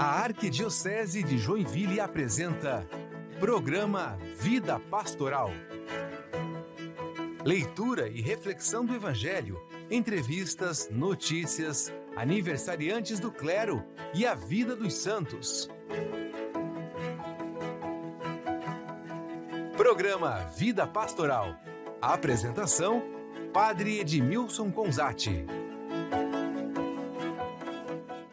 A Arquidiocese de Joinville apresenta Programa Vida Pastoral. Leitura e reflexão do Evangelho, entrevistas, notícias, aniversariantes do clero e a vida dos santos. Programa Vida Pastoral. A apresentação, Padre Edmilson Conzatti.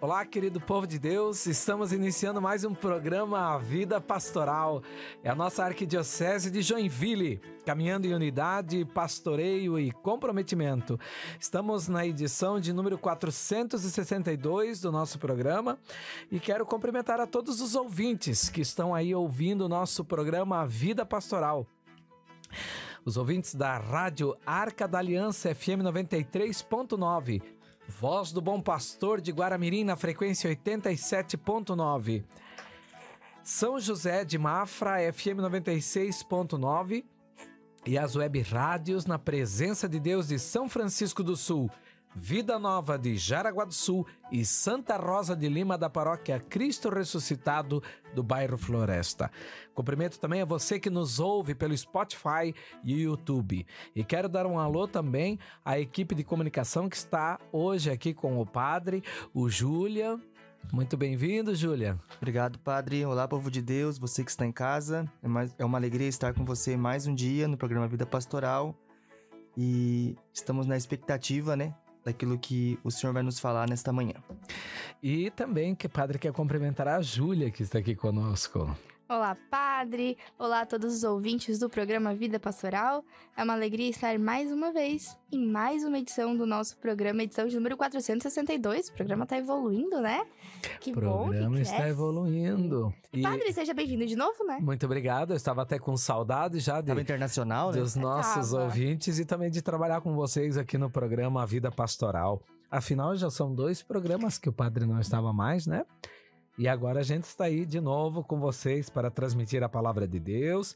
Olá, querido povo de Deus, estamos iniciando mais um programa Vida Pastoral. É a nossa Arquidiocese de Joinville, caminhando em unidade, pastoreio e comprometimento. Estamos na edição de número 462 do nosso programa e quero cumprimentar a todos os ouvintes que estão aí ouvindo o nosso programa Vida Pastoral. Os ouvintes da Rádio Arca da Aliança FM 93.9, Voz do Bom Pastor de Guaramirim na frequência 87.9. São José de Mafra, FM 96.9. E as web rádios na Presença de Deus de São Francisco do Sul, Vida Nova de Jaraguá do Sul e Santa Rosa de Lima da paróquia Cristo Ressuscitado do bairro Floresta. Cumprimento também a você que nos ouve pelo Spotify e YouTube. E quero dar um alô também à equipe de comunicação que está hoje aqui com o padre, o Júlia. Muito bem-vindo, Júlia. Obrigado, padre. Olá, povo de Deus, você que está em casa. É uma alegria estar com você mais um dia no programa Vida Pastoral. E estamos na expectativa, daquilo que o Senhor vai nos falar nesta manhã. E também que o padre quer cumprimentar a Júlia, que está aqui conosco. Olá, padre! Olá a todos os ouvintes do programa Vida Pastoral. É uma alegria estar mais uma vez em mais uma edição do nosso programa, edição de número 462. O programa está evoluindo, né? Que bom que O programa está evoluindo. E... Padre, seja bem-vindo de novo, né? Muito obrigado. Eu estava até com saudade já internacional, dos nossos ouvintes e também de trabalhar com vocês aqui no programa Vida Pastoral. Afinal, já são 2 programas que o padre não estava mais, né? E agora a gente está aí de novo com vocês para transmitir a palavra de Deus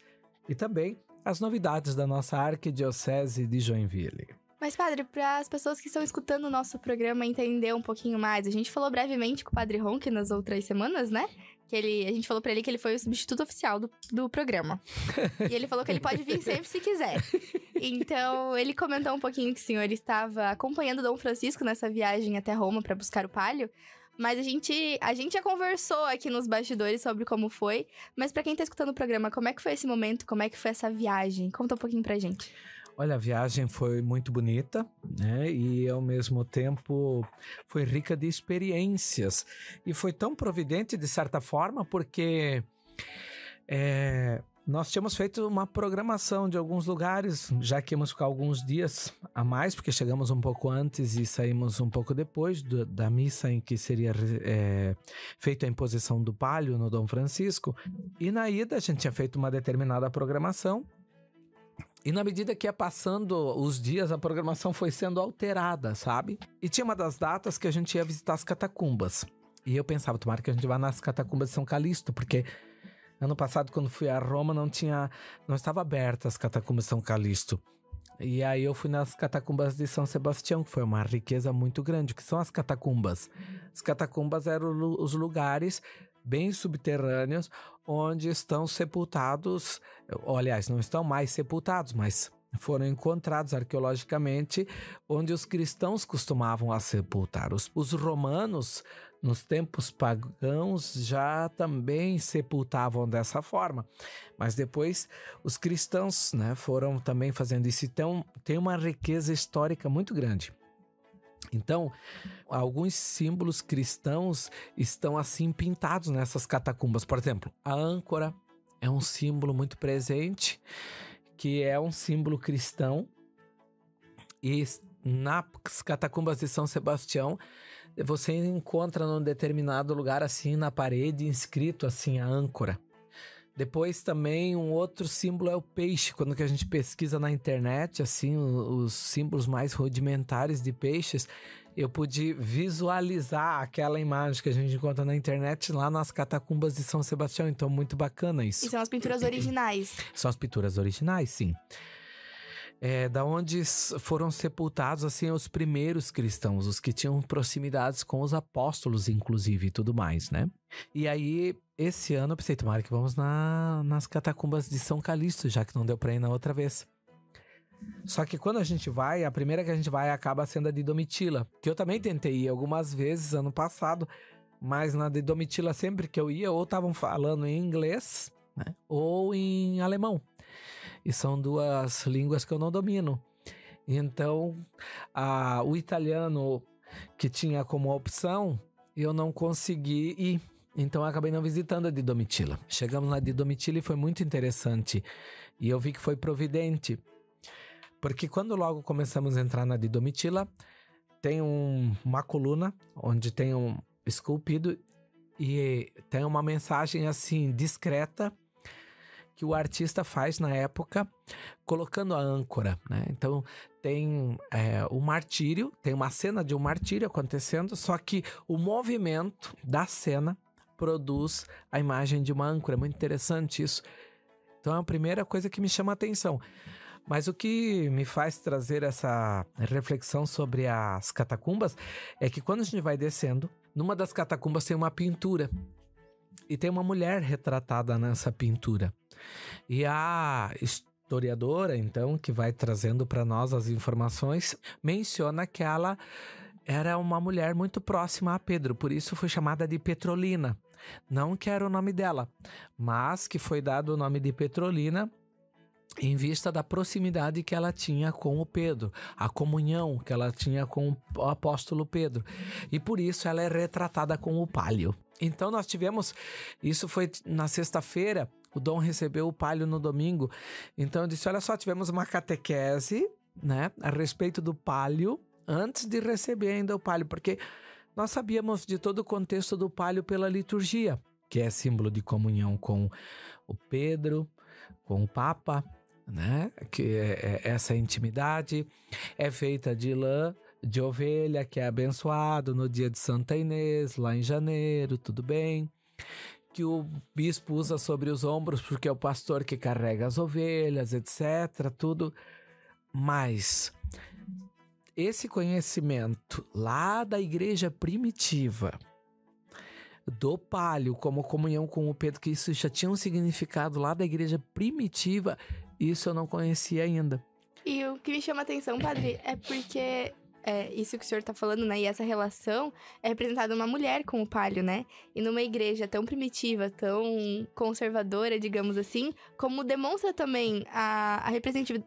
e também as novidades da nossa Arquidiocese de Joinville. Mas, padre, para as pessoas que estão escutando o nosso programa entender um pouquinho mais, a gente falou brevemente com o padre Ronque nas outras semanas, né? A gente falou para ele que ele foi o substituto oficial do programa. E ele falou que ele pode vir sempre se quiser. Então, ele comentou um pouquinho que o senhor estava acompanhando Dom Francisco nessa viagem até Roma para buscar o palio. Mas a gente já conversou aqui nos bastidores sobre como foi. Mas pra quem tá escutando o programa, como é que foi esse momento? Como é que foi essa viagem? Conta um pouquinho pra gente. Olha, a viagem foi muito bonita, né? E ao mesmo tempo foi rica de experiências. E foi tão providente de certa forma porque... nós tínhamos feito uma programação de alguns lugares, já que íamos ficar alguns dias a mais, porque chegamos um pouco antes e saímos um pouco depois da missa em que seria feita a imposição do palio no Dom Francisco. E na ida a gente tinha feito uma determinada programação. E na medida que ia passando os dias, a programação foi sendo alterada, sabe? E tinha uma das datas que a gente ia visitar as catacumbas. E eu pensava, tomara que a gente vá nas catacumbas de São Calixto, porque... ano passado, quando fui a Roma, não estava aberta as catacumbas de São Calixto. E aí eu fui nas catacumbas de São Sebastião, que foi uma riqueza muito grande. O que são as catacumbas? As catacumbas eram os lugares bem subterrâneos onde estão sepultados, ou, aliás, não estão mais sepultados, mas foram encontrados arqueologicamente onde os cristãos costumavam a sepultar. Os romanos, nos tempos pagãos, já também sepultavam dessa forma. Mas depois os cristãos, foram também fazendo isso. Então tem uma riqueza histórica muito grande. Então, alguns símbolos cristãos estão assim pintados nessas catacumbas. Por exemplo, a âncora é um símbolo muito presente, que é um símbolo cristão, e nas catacumbas de São Sebastião você encontra num determinado lugar assim na parede inscrito assim a âncora. Depois também um outro símbolo é o peixe. Quando que a gente pesquisa na internet assim os símbolos mais rudimentares de peixes, eu pude visualizar aquela imagem que a gente encontra na internet lá nas catacumbas de São Sebastião. Então, muito bacana isso. E são as pinturas originais. São as pinturas originais, sim. da onde foram sepultados assim os primeiros cristãos, os que tinham proximidades com os apóstolos, inclusive, e tudo mais, né? E aí, esse ano eu pensei, tomara que vamos nas catacumbas de São Calixto, já que não deu pra ir na outra vez. Só que quando a gente vai, a primeira que a gente vai acaba sendo a de Domitila, que eu também tentei ir algumas vezes ano passado, mas na de Domitila sempre que eu ia, ou estavam falando em inglês, né, ou em alemão. E são duas línguas que eu não domino. Então, o italiano que tinha como opção, eu não consegui ir. Então, eu acabei não visitando a de Domitila. Chegamos na de Domitila e foi muito interessante. E eu vi que foi providente. Porque quando logo começamos a entrar na de Domitila, tem uma coluna onde tem um esculpido e tem uma mensagem assim discreta que o artista faz na época, colocando a âncora, né? Então tem o martírio, tem uma cena de um martírio acontecendo, só que o movimento da cena produz a imagem de uma âncora. É muito interessante isso. Então é a primeira coisa que me chama a atenção. Mas o que me faz trazer essa reflexão sobre as catacumbas é que quando a gente vai descendo, numa das catacumbas tem uma pintura. E tem uma mulher retratada nessa pintura. E a historiadora, então, que vai trazendo para nós as informações, menciona que ela era uma mulher muito próxima a Pedro. Por isso foi chamada de Petrolina. Não que era o nome dela, mas que foi dado o nome de Petrolina em vista da proximidade que ela tinha com o Pedro, a comunhão que ela tinha com o apóstolo Pedro. E por isso ela é retratada com o pálio. Então nós tivemos, isso foi na sexta-feira, o Dom recebeu o pálio no domingo. Então eu disse, olha só, tivemos uma catequese, né, a respeito do pálio, antes de receber ainda o pálio, porque nós sabíamos de todo o contexto do pálio pela liturgia, que é símbolo de comunhão com o Pedro, com o Papa, né? Que essa intimidade é feita de lã de ovelha, que é abençoado no dia de Santa Inês, lá em janeiro, tudo bem. Que o bispo usa sobre os ombros, porque é o pastor que carrega as ovelhas, etc. Tudo. Mas esse conhecimento lá da igreja primitiva, do pálio como comunhão com o Pedro, que isso já tinha um significado lá da igreja primitiva, isso eu não conhecia ainda. E o que me chama a atenção, padre, é porque isso que o senhor tá falando, né? E essa relação é representada uma mulher com o pálio, né? E numa igreja tão primitiva, tão conservadora, digamos assim, como demonstra também a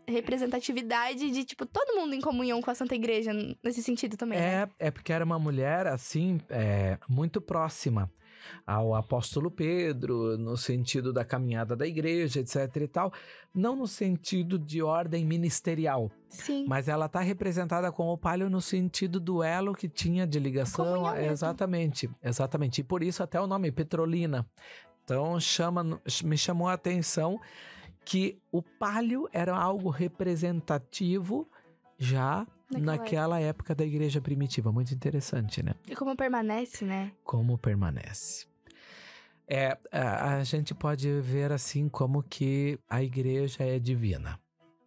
representatividade de, tipo, todo mundo em comunhão com a Santa Igreja, nesse sentido também, né? É porque era uma mulher, assim, muito próxima ao apóstolo Pedro, no sentido da caminhada da igreja, etc e tal, não no sentido de ordem ministerial. Sim. Mas ela está representada com o pálio no sentido do elo que tinha de ligação. Comunhão mesmo. Exatamente. E por isso até o nome, Petrolina. Então me chamou a atenção que o pálio era algo representativo já naquela época da igreja primitiva. Muito interessante, né? E como permanece, né? Como permanece. A gente pode ver assim como que a igreja é divina,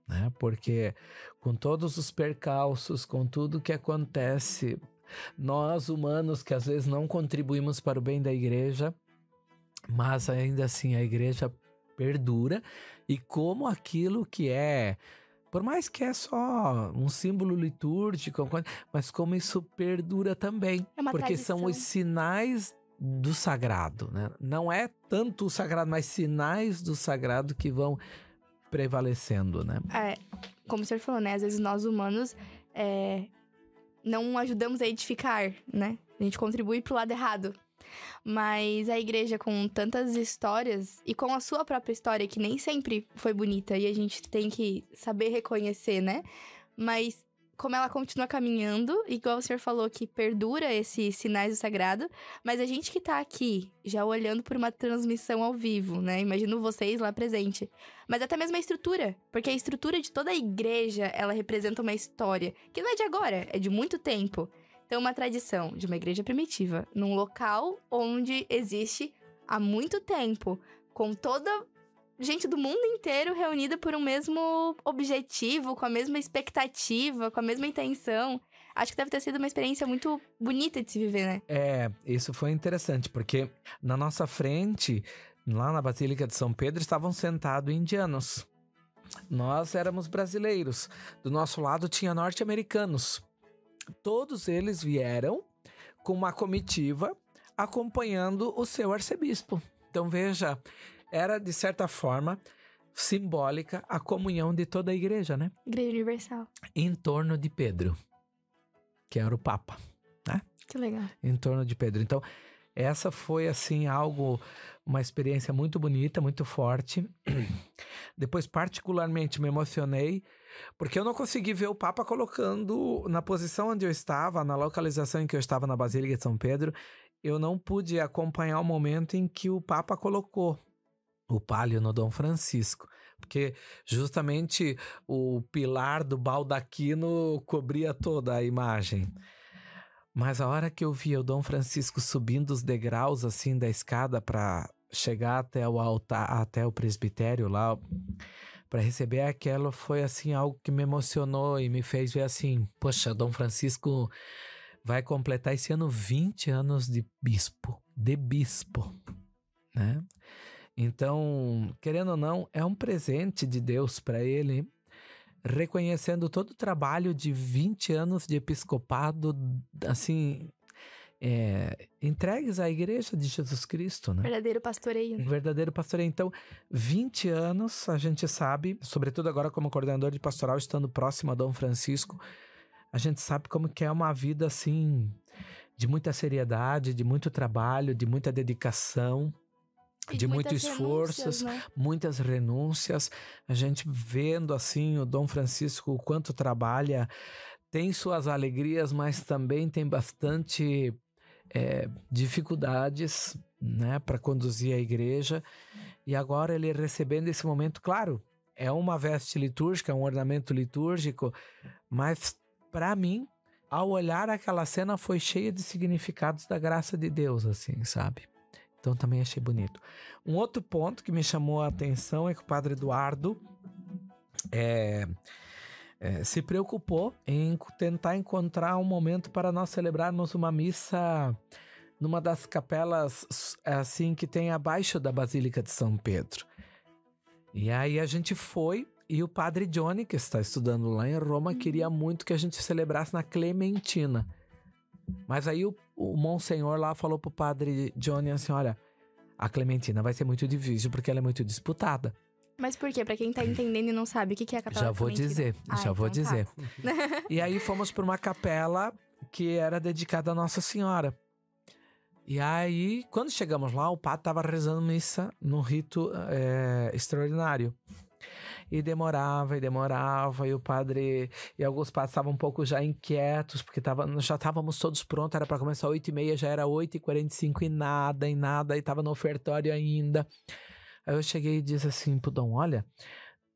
né? Porque com todos os percalços, com tudo que acontece, nós humanos que às vezes não contribuímos para o bem da igreja, mas ainda assim a igreja perdura, e como aquilo que por mais que é só um símbolo litúrgico, mas como isso perdura também. É uma porque tradição. são os sinais do sagrado, né? Não é tanto o sagrado, mas sinais do sagrado que vão prevalecendo, né? Como o senhor falou, né? Às vezes nós humanos não ajudamos a edificar, né? A gente contribui pro lado errado. Mas a igreja, com tantas histórias e com a sua própria história, que nem sempre foi bonita e a gente tem que saber reconhecer, né? Mas como ela continua caminhando, igual o senhor falou, que perdura esses sinais do sagrado, mas a gente que tá aqui, já olhando por uma transmissão ao vivo, né? Imagino vocês lá presente. Mas até mesmo a estrutura, porque a estrutura de toda a igreja, ela representa uma história, que não é de agora, é de muito tempo. Então, uma tradição de uma igreja primitiva, num local onde existe há muito tempo, com toda gente do mundo inteiro reunida por um mesmo objetivo, com a mesma expectativa, com a mesma intenção. Acho que deve ter sido uma experiência muito bonita de se viver, né? Isso foi interessante, porque na nossa frente, lá na Basílica de São Pedro, estavam sentados indianos. Nós éramos brasileiros. Do nosso lado tinha norte-americanos. Todos eles vieram com uma comitiva acompanhando o seu arcebispo. Então veja, era de certa forma simbólica a comunhão de toda a igreja, né? Igreja Universal. Em torno de Pedro, que era o Papa, né? Que legal. Em torno de Pedro. Então, essa foi, assim, uma experiência muito bonita, muito forte. Depois, particularmente, me emocionei, porque eu não consegui ver o Papa colocando na posição onde eu estava, na localização em que eu estava na Basílica de São Pedro. Eu não pude acompanhar o momento em que o Papa colocou o pálio no Dom Francisco, porque justamente o pilar do baldaquino cobria toda a imagem. Mas a hora que eu via o Dom Francisco subindo os degraus assim da escada para chegar até o altar, até o presbitério lá, para receber aquilo, foi assim algo que me emocionou e me fez ver assim, poxa, Dom Francisco vai completar esse ano 20 anos de bispo, né? Então, querendo ou não, é um presente de Deus para ele, reconhecendo todo o trabalho de 20 anos de episcopado, assim, entregues à Igreja de Jesus Cristo, né? Verdadeiro pastoreio. Verdadeiro pastoreio. Então, 20 anos, a gente sabe, sobretudo agora como coordenador de pastoral, estando próximo a Dom Francisco, a gente sabe como que é uma vida, assim, de muita seriedade, de muito trabalho, de muita dedicação, de muito esforços, né? Muitas renúncias. A gente vendo, assim, o Dom Francisco, o quanto trabalha, tem suas alegrias, mas também tem bastante dificuldades, né, para conduzir a igreja. E agora ele recebendo esse momento, claro, é uma veste litúrgica, um ornamento litúrgico, mas para mim, ao olhar aquela cena, foi cheia de significados da graça de Deus, assim, sabe? Então também achei bonito. Um outro ponto que me chamou a atenção é que o Padre Eduardo se preocupou em tentar encontrar um momento para nós celebrarmos uma missa numa das capelas assim que tem abaixo da Basílica de São Pedro. E aí a gente foi, e o Padre Johnny, que está estudando lá em Roma, queria muito que a gente celebrasse na Clementina. Mas aí o Monsenhor lá falou pro Padre Johnny assim, olha, a Clementina vai ser muito difícil porque ela é muito disputada. Mas por quê? Pra quem tá entendendo e não sabe, o que é a capela Já vou dizer. Tá. E aí fomos para uma capela que era dedicada a Nossa Senhora. E aí, quando chegamos lá, o padre estava rezando missa num rito extraordinário. E demorava, e o padre... E alguns padres estavam um pouco já inquietos, porque já estávamos todos prontos, era para começar às 8h30, já era 8h45 e nada, e estava no ofertório ainda. Aí eu cheguei e disse assim pro Dom, olha,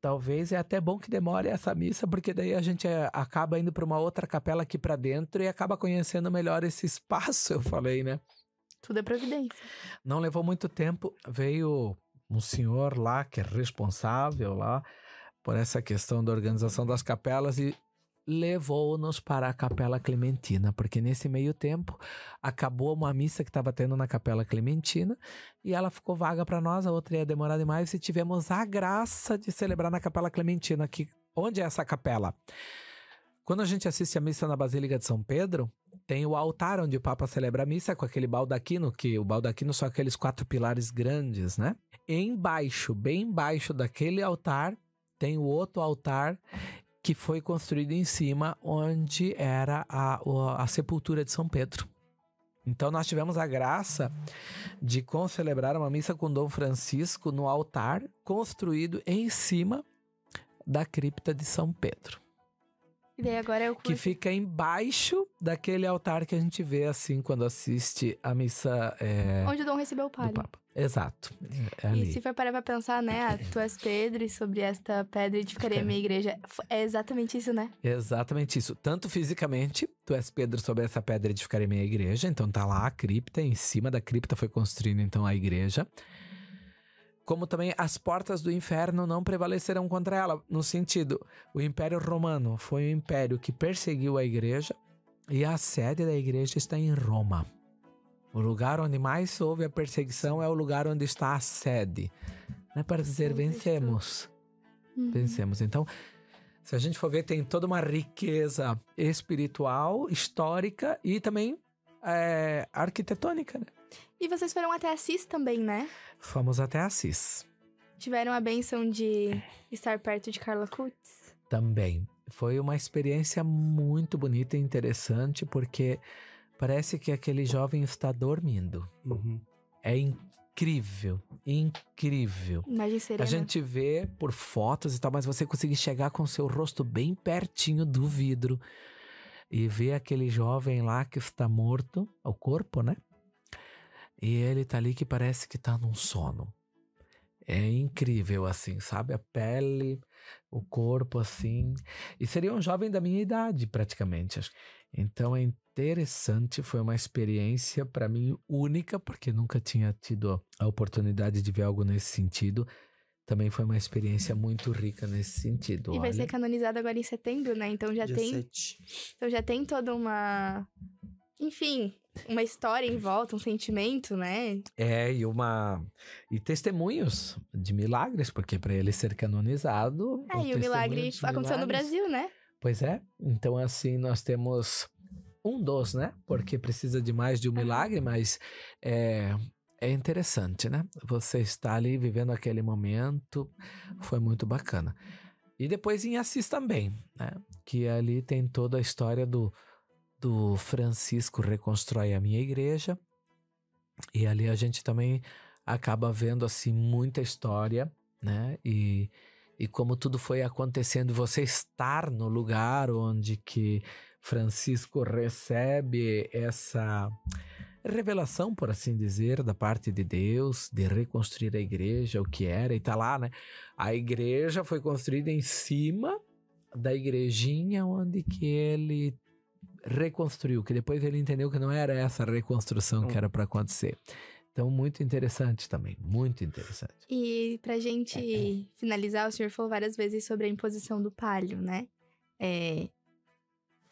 talvez é até bom que demore essa missa, porque daí a gente acaba indo para uma outra capela aqui para dentro e acaba conhecendo melhor esse espaço, eu falei, né? Tudo é providência. Não levou muito tempo, veio um senhor lá, que é responsável lá por essa questão da organização das capelas e levou-nos para a Capela Clementina, porque nesse meio tempo acabou uma missa que estava tendo na Capela Clementina e ela ficou vaga para nós, a outra ia demorar demais e tivemos a graça de celebrar na Capela Clementina. Onde é essa capela? Quando a gente assiste a missa na Basílica de São Pedro, tem o altar onde o Papa celebra a missa com aquele baldaquino, que o baldaquino são aqueles 4 pilares grandes, né? Embaixo, bem embaixo daquele altar, tem o outro altar que foi construído em cima, onde era a sepultura de São Pedro. Então nós tivemos a graça de concelebrar uma missa com Dom Francisco no altar construído em cima da cripta de São Pedro. E daí agora eu que fica embaixo daquele altar que a gente vê assim quando assiste a missa. Onde o Dom recebeu o palio. Exato. Ali. E se for parar pra pensar, né? Tu és Pedro e sobre esta pedra edificarei a minha igreja. É exatamente isso, né? Exatamente isso. Tanto fisicamente, tu és Pedro, sobre essa pedra edificarei a minha igreja. Então tá lá a cripta, em cima da cripta foi construída então a igreja. como também as portas do inferno não prevalecerão contra ela. No sentido, o Império Romano foi um império que perseguiu a igreja e a sede da igreja está em Roma. O lugar onde mais houve a perseguição é o lugar onde está a sede. Não é para dizer vencemos. Vencemos. Então, se a gente for ver, tem toda uma riqueza espiritual, histórica e também arquitetônica, né? E vocês foram até Assis também, né? Fomos até Assis. Tiveram a bênção de estar perto de Carla Kutz? Também. Foi uma experiência muito bonita e interessante, porque parece que aquele jovem está dormindo. É incrível, incrível. Imagem serena. A gente vê por fotos e tal, mas você consegue chegar com o seu rosto bem pertinho do vidro e ver aquele jovem lá que está morto, o corpo, né? E ele tá ali que parece que tá num sono. É incrível, assim, sabe? A pele, o corpo, assim. E seria um jovem da minha idade, praticamente. Então é interessante, foi uma experiência para mim única, porque nunca tinha tido a oportunidade de ver algo nesse sentido. Também foi uma experiência muito rica nesse sentido. E vai ser canonizado agora em setembro, né? Então já tem toda uma... Enfim, uma história em volta, um sentimento, né? E testemunhos de milagres, porque para ele ser canonizado... E o milagre aconteceu no Brasil, né? Pois é. Então, assim, nós temos né? Porque precisa de mais de um milagre, mas é interessante, né? Você está ali vivendo aquele momento, foi muito bacana. E depois em Assis também, né? Que ali tem toda a história do Francisco reconstrói a minha igreja, e ali a gente também acaba vendo assim muita história, né? E como tudo foi acontecendo, você estar no lugar onde que Francisco recebe essa revelação, por assim dizer, da parte de Deus, de reconstruir a igreja, o que era, e tá lá, né? A igreja foi construída em cima da igrejinha onde que ele reconstruiu, que depois ele entendeu que não era essa reconstrução que era para acontecer. Então, muito interessante também, muito interessante. E pra gente finalizar, o senhor falou várias vezes sobre a imposição do palio, né?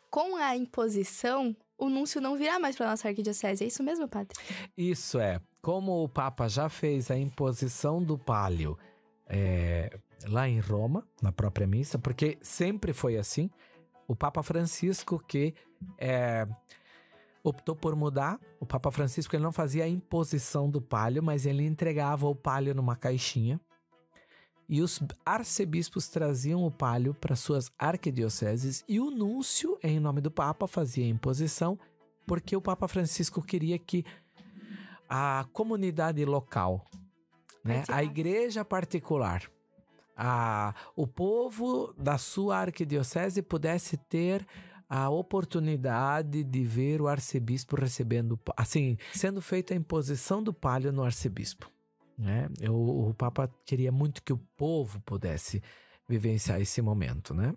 Com a imposição, o núncio não virá mais para nossa arquidiocese, é isso mesmo, padre? Isso é. Como o Papa já fez a imposição do palio lá em Roma, na própria missa, porque sempre foi assim, o Papa Francisco que optou por mudar. O Papa Francisco ele não fazia a imposição do palio, mas ele entregava o palio numa caixinha e os arcebispos traziam o palio para suas arquidioceses e o núncio, em nome do Papa, fazia a imposição, porque o Papa Francisco queria que a comunidade local, né, a igreja particular, o povo da sua arquidiocese pudesse ter a oportunidade de ver o arcebispo recebendo, assim, sendo feita a imposição do palio no arcebispo, né? O Papa queria muito que o povo pudesse vivenciar esse momento, né?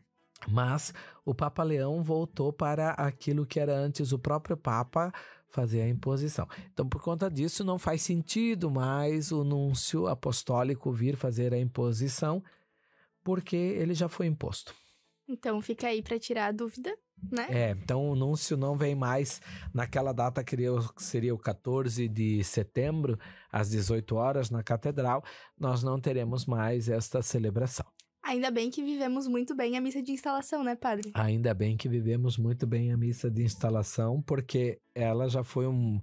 Mas o Papa Leão voltou para aquilo que era antes o próprio Papa fazer a imposição. Então, por conta disso, não faz sentido mais o núncio apostólico vir fazer a imposição, porque ele já foi imposto. Então, fica aí para tirar a dúvida, né? Então o núncio não vem mais naquela data que seria o 14 de setembro, às 18 horas, na Catedral. Nós não teremos mais esta celebração. Ainda bem que vivemos muito bem a missa de instalação, né, padre? Ainda bem que vivemos muito bem a missa de instalação, porque ela já foi um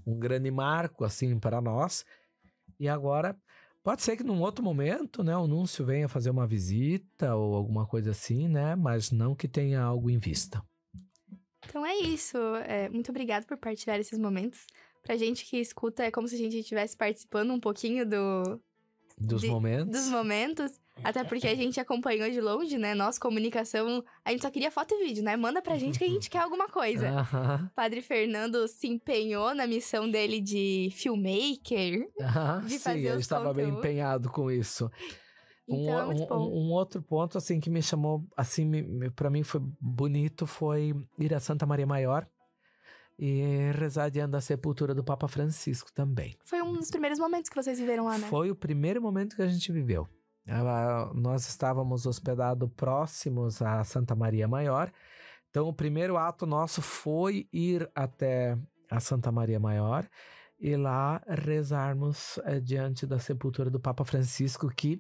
grande marco, assim, para nós. E agora, pode ser que num outro momento, né, o núncio venha fazer uma visita ou alguma coisa assim, né? Mas não que tenha algo em vista. Então é isso. Muito obrigada por partilhar esses momentos. Pra gente que escuta, é como se a gente estivesse participando um pouquinho dos momentos. Até porque a gente acompanhou de longe, né? Nossa comunicação, a gente só queria foto e vídeo, né? Manda pra gente que a gente quer alguma coisa. Padre Fernando se empenhou na missão dele de filmmaker, de fazer ele estava bem empenhado com isso. Então, muito bom. Um outro ponto, assim, que me chamou, assim, pra mim foi bonito, foi ir a Santa Maria Maior e rezar diante da sepultura do Papa Francisco também. Foi um dos primeiros momentos que vocês viveram lá, né? Foi o primeiro momento que a gente viveu. Nós estávamos hospedados próximos a Santa Maria Maior. Então, o primeiro ato nosso foi ir até a Santa Maria Maior e lá rezarmos diante da sepultura do Papa Francisco, que,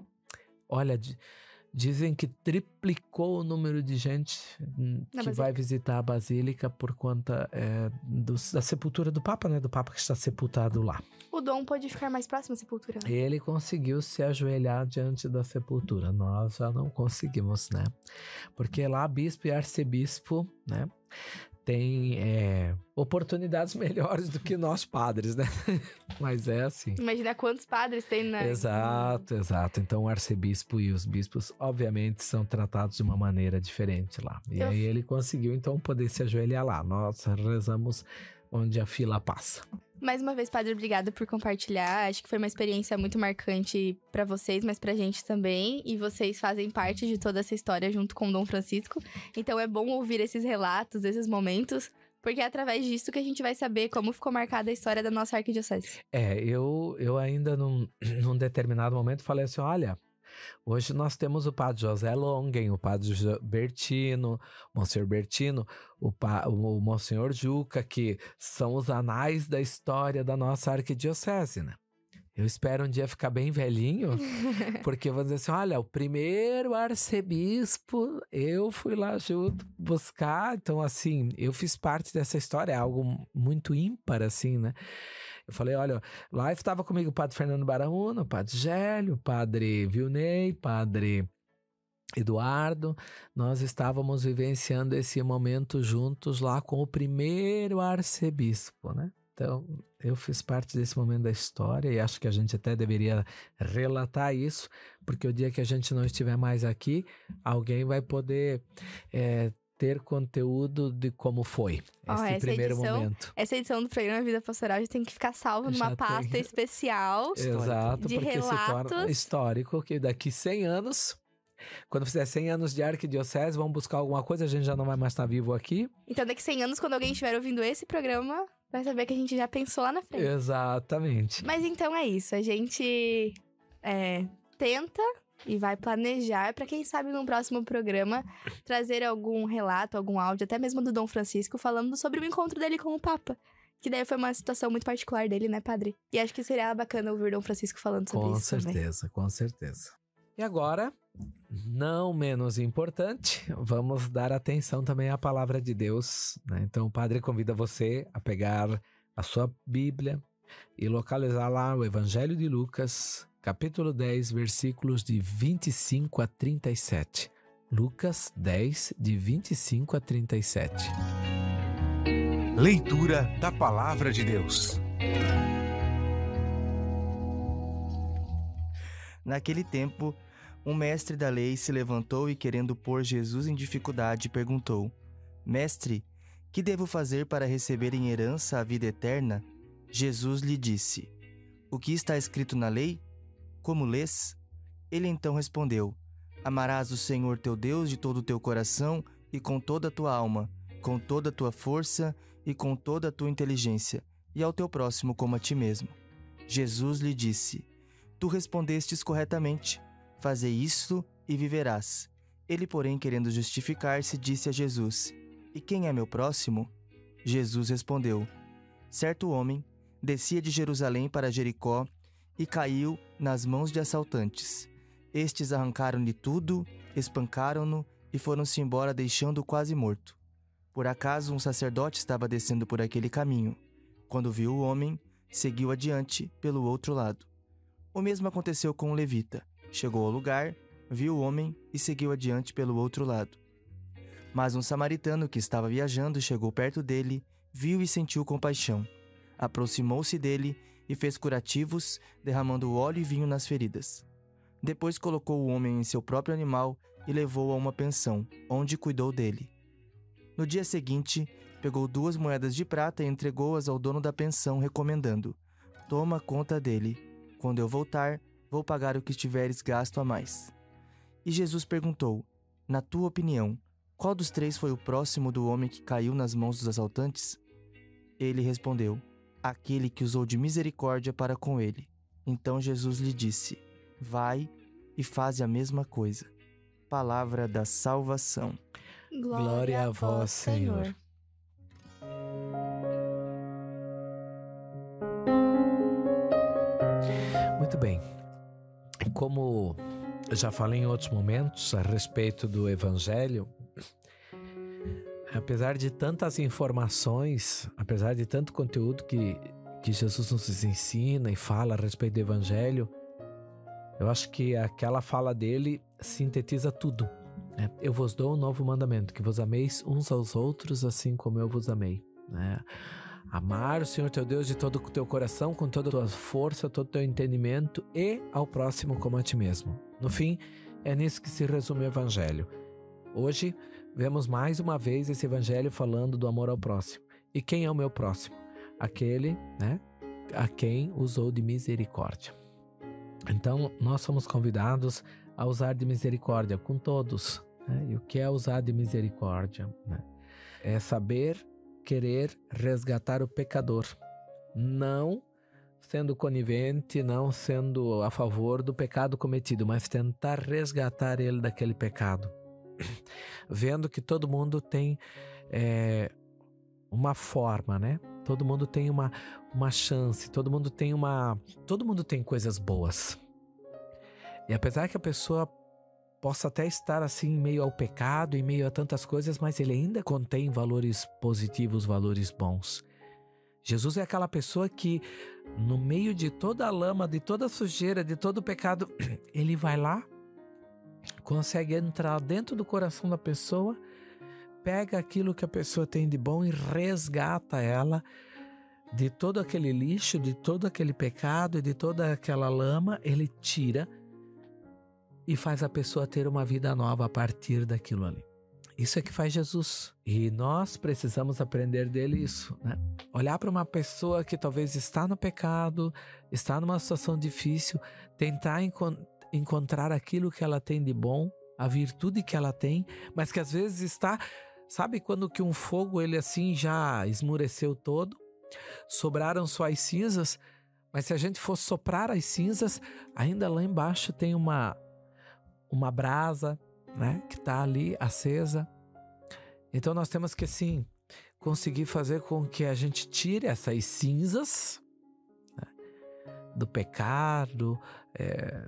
olha, dizem que triplicou o número de gente que vai visitar a Basílica por conta da sepultura do Papa, né? Do Papa que está sepultado lá. O Dom pôde ficar mais próximo à sepultura, né? Ele conseguiu se ajoelhar diante da sepultura. Nós já não conseguimos, né? Porque lá bispo e arcebispo, né? Tem oportunidades melhores do que nós padres, né? Mas é assim. Imagina quantos padres tem, né? Exato. Então o arcebispo e os bispos, obviamente, são tratados de uma maneira diferente lá. E aí ele conseguiu, então, poder se ajoelhar lá. Nós rezamos onde a fila passa. Mais uma vez, padre, obrigada por compartilhar. Acho que foi uma experiência muito marcante pra vocês, mas pra gente também. E vocês fazem parte de toda essa história junto com o Dom Francisco. Então é bom ouvir esses relatos, esses momentos, porque é através disso que a gente vai saber como ficou marcada a história da nossa arquidiocese. Eu ainda num determinado momento falei assim, olha, hoje nós temos o padre José Longen, o padre Bertino, o Monsenhor Bertino, o Monsenhor Juca, que são os anais da história da nossa arquidiocese, né? Eu espero um dia ficar bem velhinho, porque eu vou dizer assim, olha, o primeiro arcebispo, eu fui lá junto buscar, então assim, eu fiz parte dessa história, é algo muito ímpar, assim, né? Eu falei, olha, lá estava comigo o padre Fernando Baraúna, o padre Gélio, o padre Vilney, padre Eduardo. Nós estávamos vivenciando esse momento juntos lá com o primeiro arcebispo, né? Então, eu fiz parte desse momento da história e acho que a gente até deveria relatar isso, porque o dia que a gente não estiver mais aqui, alguém vai poder ter conteúdo de como foi esse primeiro momento. Essa edição do programa Vida Pastoral já tem que ficar salva numa pasta especial. Exato, de porque relatos. se torna histórico, que daqui 100 anos, quando fizer 100 anos de arquidiocese, vamos buscar alguma coisa, a gente já não vai mais estar vivo aqui. Então daqui 100 anos, quando alguém estiver ouvindo esse programa, vai saber que a gente já pensou lá na frente. Exatamente. Mas então é isso, a gente tenta e vai planejar para quem sabe no próximo programa trazer algum relato, algum áudio, até mesmo do Dom Francisco, falando sobre o encontro dele com o Papa. Que daí foi uma situação muito particular dele, né, padre? E acho que seria bacana ouvir o Dom Francisco falando sobre isso também. Com certeza. E agora, não menos importante, vamos dar atenção também à palavra de Deus, né? Então o padre convida você a pegar a sua Bíblia e localizar lá o Evangelho de Lucas, capítulo 10, versículos de 25 a 37. Lucas 10, de 25 a 37. Leitura da Palavra de Deus. Naquele tempo, um mestre da lei se levantou e, querendo pôr Jesus em dificuldade, perguntou: Mestre, que devo fazer para receber em herança a vida eterna? Jesus lhe disse: O que está escrito na lei? Como lês? Ele então respondeu: Amarás o Senhor teu Deus de todo o teu coração e com toda a tua alma, com toda a tua força e com toda a tua inteligência, e ao teu próximo como a ti mesmo. Jesus lhe disse: Tu respondestes corretamente. Fazei isto e viverás. Ele, porém, querendo justificar-se, disse a Jesus: E quem é meu próximo? Jesus respondeu: Certo homem descia de Jerusalém para Jericó e caiu nas mãos de assaltantes. Estes arrancaram-lhe tudo, espancaram-no e foram-se embora, deixando-o quase morto. Por acaso um sacerdote estava descendo por aquele caminho. Quando viu o homem, seguiu adiante pelo outro lado. O mesmo aconteceu com o levita. Chegou ao lugar, viu o homem e seguiu adiante pelo outro lado. Mas um samaritano que estava viajando chegou perto dele, viu e sentiu compaixão. Aproximou-se dele e fez curativos, derramando óleo e vinho nas feridas. Depois colocou o homem em seu próprio animal e levou-o a uma pensão, onde cuidou dele. No dia seguinte, pegou 2 moedas de prata e entregou-as ao dono da pensão, recomendando: Toma conta dele. Quando eu voltar, vou pagar o que tiveres gasto a mais. E Jesus perguntou: Na tua opinião, qual dos 3 foi o próximo do homem que caiu nas mãos dos assaltantes? Ele respondeu: aquele que usou de misericórdia para com ele. Então Jesus lhe disse: vai e faze a mesma coisa. Palavra da salvação. Glória a vós, Senhor. Muito bem. Como eu já falei em outros momentos a respeito do Evangelho, apesar de tantas informações, apesar de tanto conteúdo que Jesus nos ensina e fala a respeito do Evangelho, eu acho que aquela fala dele sintetiza tudo. Né? Eu vos dou um novo mandamento, que vos ameis uns aos outros assim como eu vos amei. Né? Amar o Senhor teu Deus de todo o teu coração, com toda a tua força, todo o teu entendimento e ao próximo como a ti mesmo. No fim, é nisso que se resume o Evangelho. Hoje, vemos mais uma vez esse Evangelho falando do amor ao próximo. E quem é o meu próximo? Aquele, né, a quem usou de misericórdia. Então, nós somos convidados a usar de misericórdia com todos. Né? E o que é usar de misericórdia? Né? É saber querer resgatar o pecador, não sendo conivente, não sendo a favor do pecado cometido, mas tentar resgatar ele daquele pecado, vendo que todo mundo tem uma forma, né? Todo mundo tem uma chance, todo mundo tem coisas boas. E apesar que a pessoa possa até estar assim em meio ao pecado, em meio a tantas coisas, mas ele ainda contém valores positivos, valores bons. Jesus é aquela pessoa que no meio de toda a lama, de toda a sujeira, de todo o pecado, ele vai lá, consegue entrar dentro do coração da pessoa, pega aquilo que a pessoa tem de bom e resgata ela de todo aquele lixo, de todo aquele pecado e de toda aquela lama, ele tira e faz a pessoa ter uma vida nova a partir daquilo ali. Isso é que faz Jesus. E nós precisamos aprender dele isso, né? Olhar para uma pessoa que talvez está no pecado, está numa situação difícil, tentar encontrar aquilo que ela tem de bom, a virtude que ela tem, mas que às vezes está... Sabe quando que um fogo, ele assim já esmureceu todo? Sobraram só as cinzas, mas se a gente for soprar as cinzas, ainda lá embaixo tem uma brasa, né, que está ali acesa. Então nós temos que assim conseguir fazer com que a gente tire essas cinzas, né, do pecado,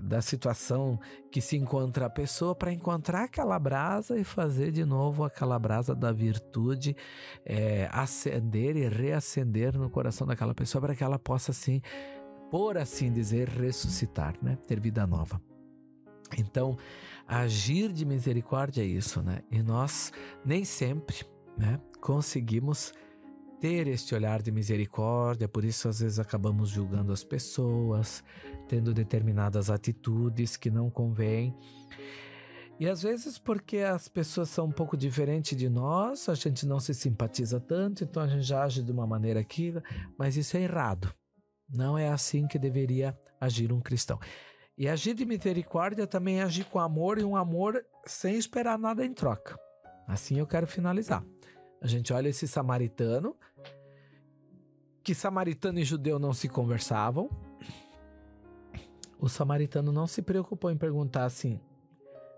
da situação que se encontra a pessoa, para encontrar aquela brasa e fazer de novo aquela brasa da virtude acender e reacender no coração daquela pessoa, para que ela possa assim, por assim dizer, ressuscitar, né, ter vida nova. Então, agir de misericórdia é isso, né? E nós nem sempre, né, conseguimos ter este olhar de misericórdia, por isso às vezes acabamos julgando as pessoas, tendo determinadas atitudes que não convêm. E às vezes porque as pessoas são um pouco diferentes de nós, a gente não se simpatiza tanto, então a gente já age de uma maneira aqui, mas isso é errado. Não é assim que deveria agir um cristão. E agir de misericórdia também é agir com amor, e um amor sem esperar nada em troca. Assim eu quero finalizar. A gente olha esse samaritano, que samaritano e judeu não se conversavam. O samaritano não se preocupou em perguntar assim,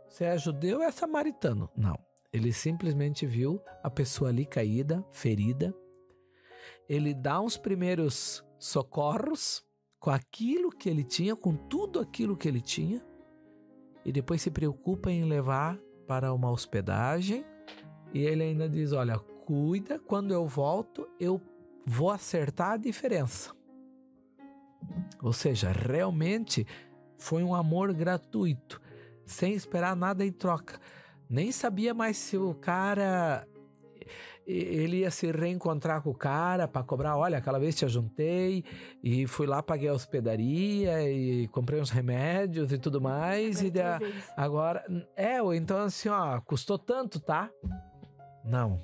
você é judeu ou é samaritano? Não. Ele simplesmente viu a pessoa ali caída, ferida. Ele dá uns primeiros socorros com aquilo que ele tinha, com tudo aquilo que ele tinha, e depois se preocupa em levar para uma hospedagem, e ele ainda diz, olha, cuida, quando eu volto, eu vou acertar a diferença. Ou seja, realmente foi um amor gratuito, sem esperar nada em troca. Nem sabia mais se o cara... ele ia se reencontrar com o cara para cobrar, olha, aquela vez te ajuntei e fui lá, paguei a hospedaria e comprei uns remédios e tudo mais, agora, ou então assim, ó, custou tanto, tá? Não.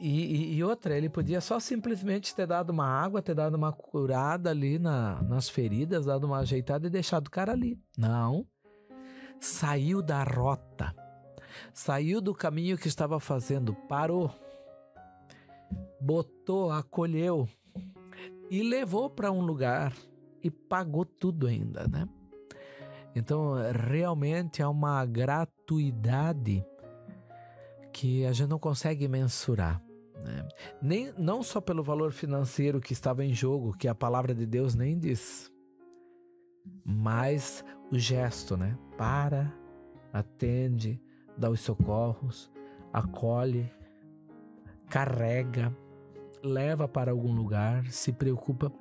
E outra, ele podia só simplesmente ter dado uma água, ter dado uma curada ali nas feridas, dado uma ajeitada e deixado o cara ali. Não. Saiu da rota, saiu do caminho que estava fazendo, parou. botou, acolheu e levou para um lugar e pagou tudo ainda, né? Então, realmente é uma gratuidade que a gente não consegue mensurar, né? Não só pelo valor financeiro que estava em jogo, que a palavra de Deus nem diz, mas o gesto, né? Para, atende, dá os socorros, acolhe, carrega, leva para algum lugar, se preocupa.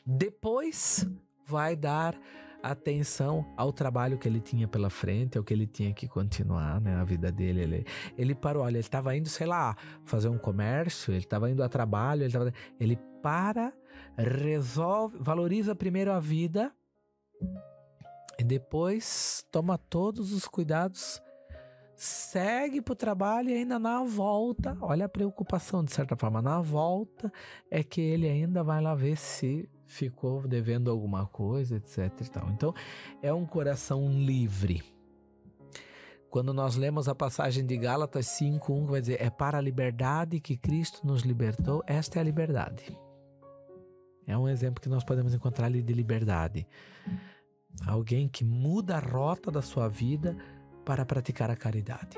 Depois vai dar atenção ao trabalho que ele tinha pela frente, ao que ele tinha que continuar, né, a vida dele. Ele parou, olha, ele estava indo, sei lá, fazer um comércio, ele estava indo a trabalho, ele para, resolve, valoriza primeiro a vida e depois toma todos os cuidados, segue para o trabalho e ainda na volta, olha a preocupação de certa forma, na volta é que ele ainda vai lá ver se ficou devendo alguma coisa, etc e tal. Então, é um coração livre. Quando nós lemos a passagem de Gálatas 5:1, vai dizer, é para a liberdade que Cristo nos libertou, esta é a liberdade. É um exemplo que nós podemos encontrar ali de liberdade. Alguém que muda a rota da sua vida para praticar a caridade.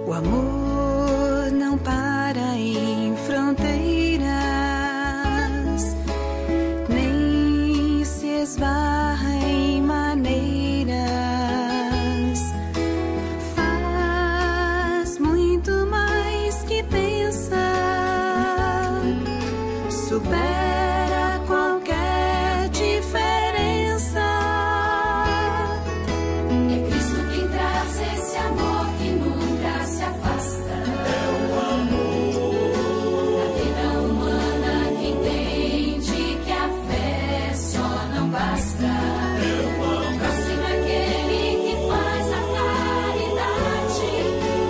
O amor não para em fronteiras, nem se esbarra em maneiras. Faz muito mais que pensa, supera qualquer diferença. É Cristo quem traz esse amor que nunca se afasta. É o amor da vida humana que entende que a fé só não basta. É o amor próximo àquele que faz a caridade,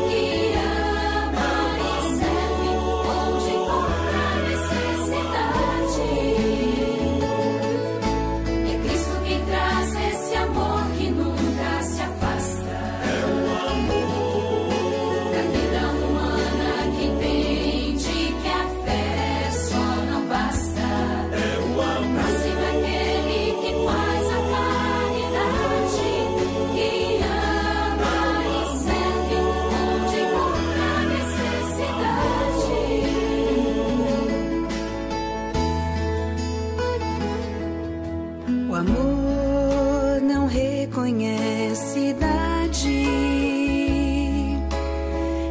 que ama e serve onde encontra necessidade. É Cristo quem traz esse amor que nunca se afasta. É o amor da vida humana que entende que a fé só não basta. É o amor próximo àquele que faz a caridade, que ama e serve onde encontra necessidade. O amor não reconhece idade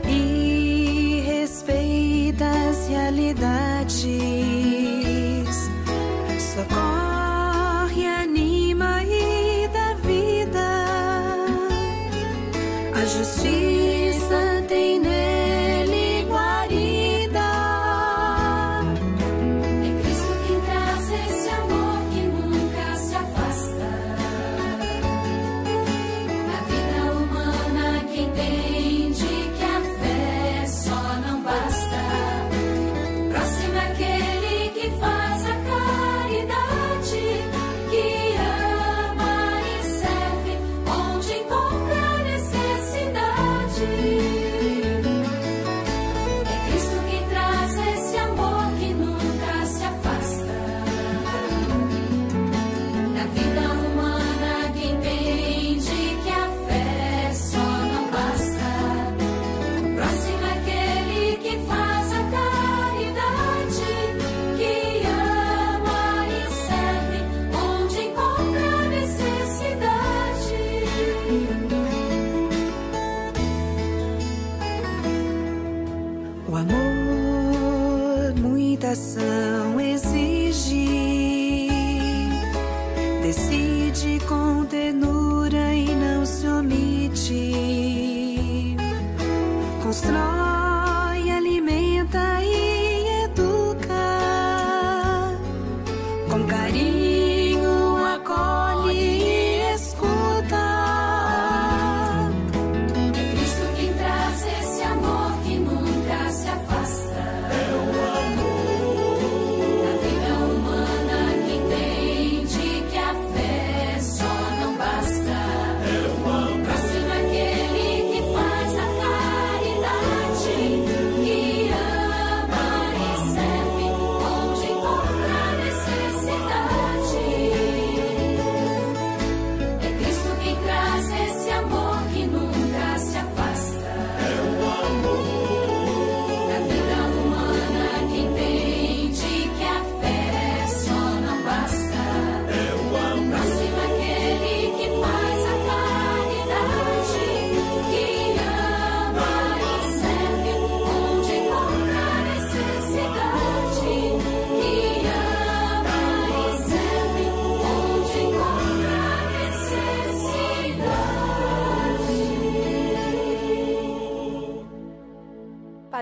e respeita as realidades. Socorre, anima e dá vida. A justiça tem nele guarida. É Cristo quem traz esse amor que nunca se afasta.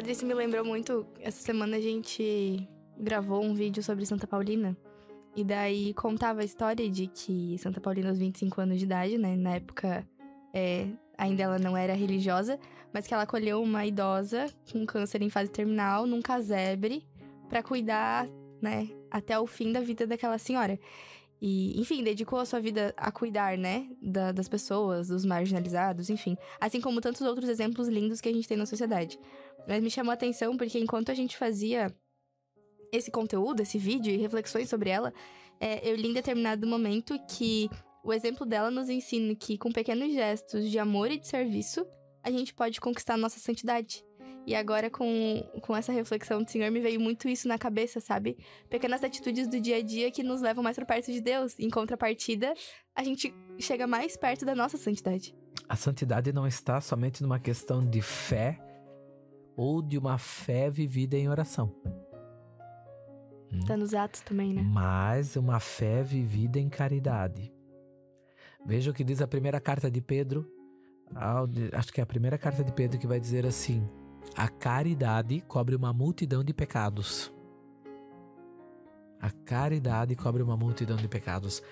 Padre, isso me lembrou muito. Essa semana a gente gravou um vídeo sobre Santa Paulina. E daí contava a história de que Santa Paulina, aos 25 anos de idade, né? Na época, ainda ela não era religiosa, mas que ela acolheu uma idosa com câncer em fase terminal num casebre pra cuidar, né? Até o fim da vida daquela senhora. E, enfim, dedicou a sua vida a cuidar, né? Das pessoas, dos marginalizados, enfim. Assim como tantos outros exemplos lindos que a gente tem na sociedade. Mas me chamou a atenção porque enquanto a gente fazia esse conteúdo, esse vídeo e reflexões sobre ela, eu li em determinado momento que o exemplo dela nos ensina que com pequenos gestos de amor e de serviço, a gente pode conquistar a nossa santidade. E agora com essa reflexão do Senhor me veio muito isso na cabeça, sabe? Pequenas atitudes do dia a dia que nos levam mais para perto de Deus. Em contrapartida, a gente chega mais perto da nossa santidade. A santidade não está somente numa questão de fé ou de uma fé vivida em oração. Tá nos atos também, né? Mas uma fé vivida em caridade. Veja o que diz a primeira carta de Pedro. Acho que é a primeira carta de Pedro que vai dizer assim: a caridade cobre uma multidão de pecados. A caridade cobre uma multidão de pecados.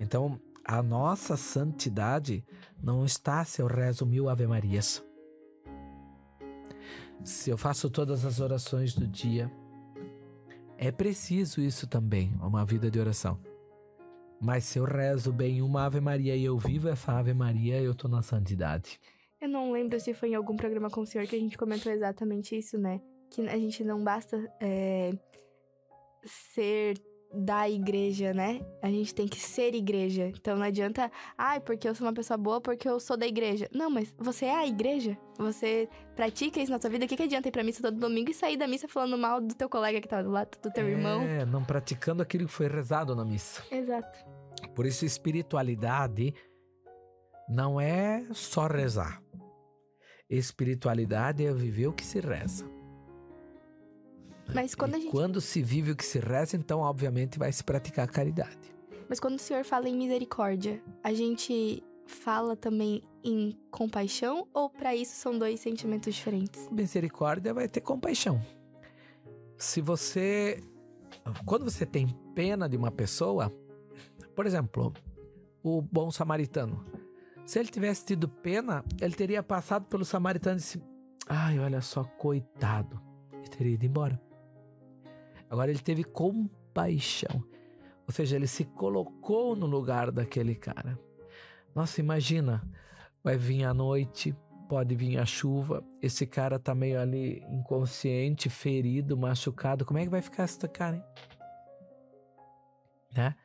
Então, a nossa santidade não está se eu rezo 1000 Ave-Marias. Se eu faço todas as orações do dia. É preciso isso também, uma vida de oração. Mas se eu rezo bem uma Ave Maria e eu vivo essa Ave Maria, eu tô na santidade. Eu não lembro se foi em algum programa com o senhor que a gente comentou exatamente isso, né? Que a gente não basta ser da igreja, né? A gente tem que ser igreja. Então não adianta, porque eu sou uma pessoa boa porque eu sou da igreja. Não, mas você é a igreja? Você pratica isso na sua vida? O que adianta ir pra missa todo domingo e sair da missa falando mal do teu colega que tava do lado, do teu irmão? Não praticando aquilo que foi rezado na missa. Exato. Por isso, espiritualidade não é só rezar. Espiritualidade é viver o que se reza. Mas quando se vive o que se reza, então, obviamente, vai se praticar a caridade. Mas quando o senhor fala em misericórdia, a gente fala também em compaixão? Ou para isso são dois sentimentos diferentes? Misericórdia vai ter compaixão. Quando você tem pena de uma pessoa, por exemplo, o bom samaritano. Se ele tivesse tido pena, ele teria passado pelo samaritano e disse: olha só, coitado. E teria ido embora. Agora ele teve compaixão. Ou seja, ele se colocou no lugar daquele cara. Nossa, imagina. Vai vir a noite, pode vir a chuva. Esse cara tá meio ali inconsciente, ferido, machucado. Como é que vai ficar esse cara, hein? Né?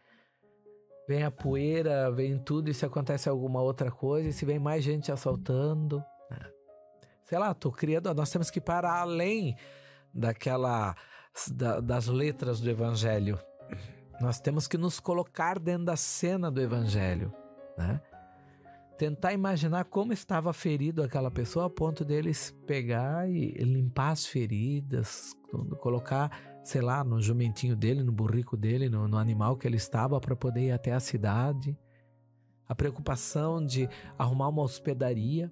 Vem a poeira, vem tudo, e se acontece alguma outra coisa, e se vem mais gente assaltando. Sei lá, nós temos que parar além das letras do Evangelho. Nós temos que nos colocar dentro da cena do Evangelho, né? Tentar imaginar como estava ferido aquela pessoa, a ponto deles pegar e limpar as feridas, colocar, sei lá, no jumentinho dele, no burrico dele, no animal que ele estava, para poder ir até a cidade. A preocupação de arrumar uma hospedaria.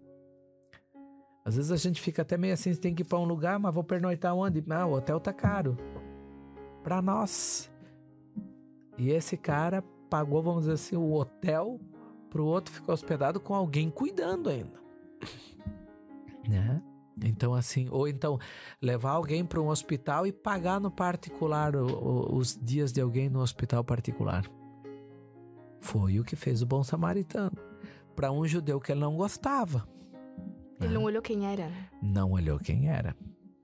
Às vezes a gente fica até meio assim, você tem que ir para um lugar, mas vou pernoitar onde? O hotel tá caro. Para nós. E esse cara pagou, vamos dizer assim, o hotel pro outro ficar hospedado com alguém cuidando ainda. Né? Então assim, ou então levar alguém para um hospital e pagar no particular os dias de alguém no hospital particular. Foi o que fez o bom samaritano. Para um judeu que ele não gostava. Ele não olhou quem era, né? Não olhou quem era.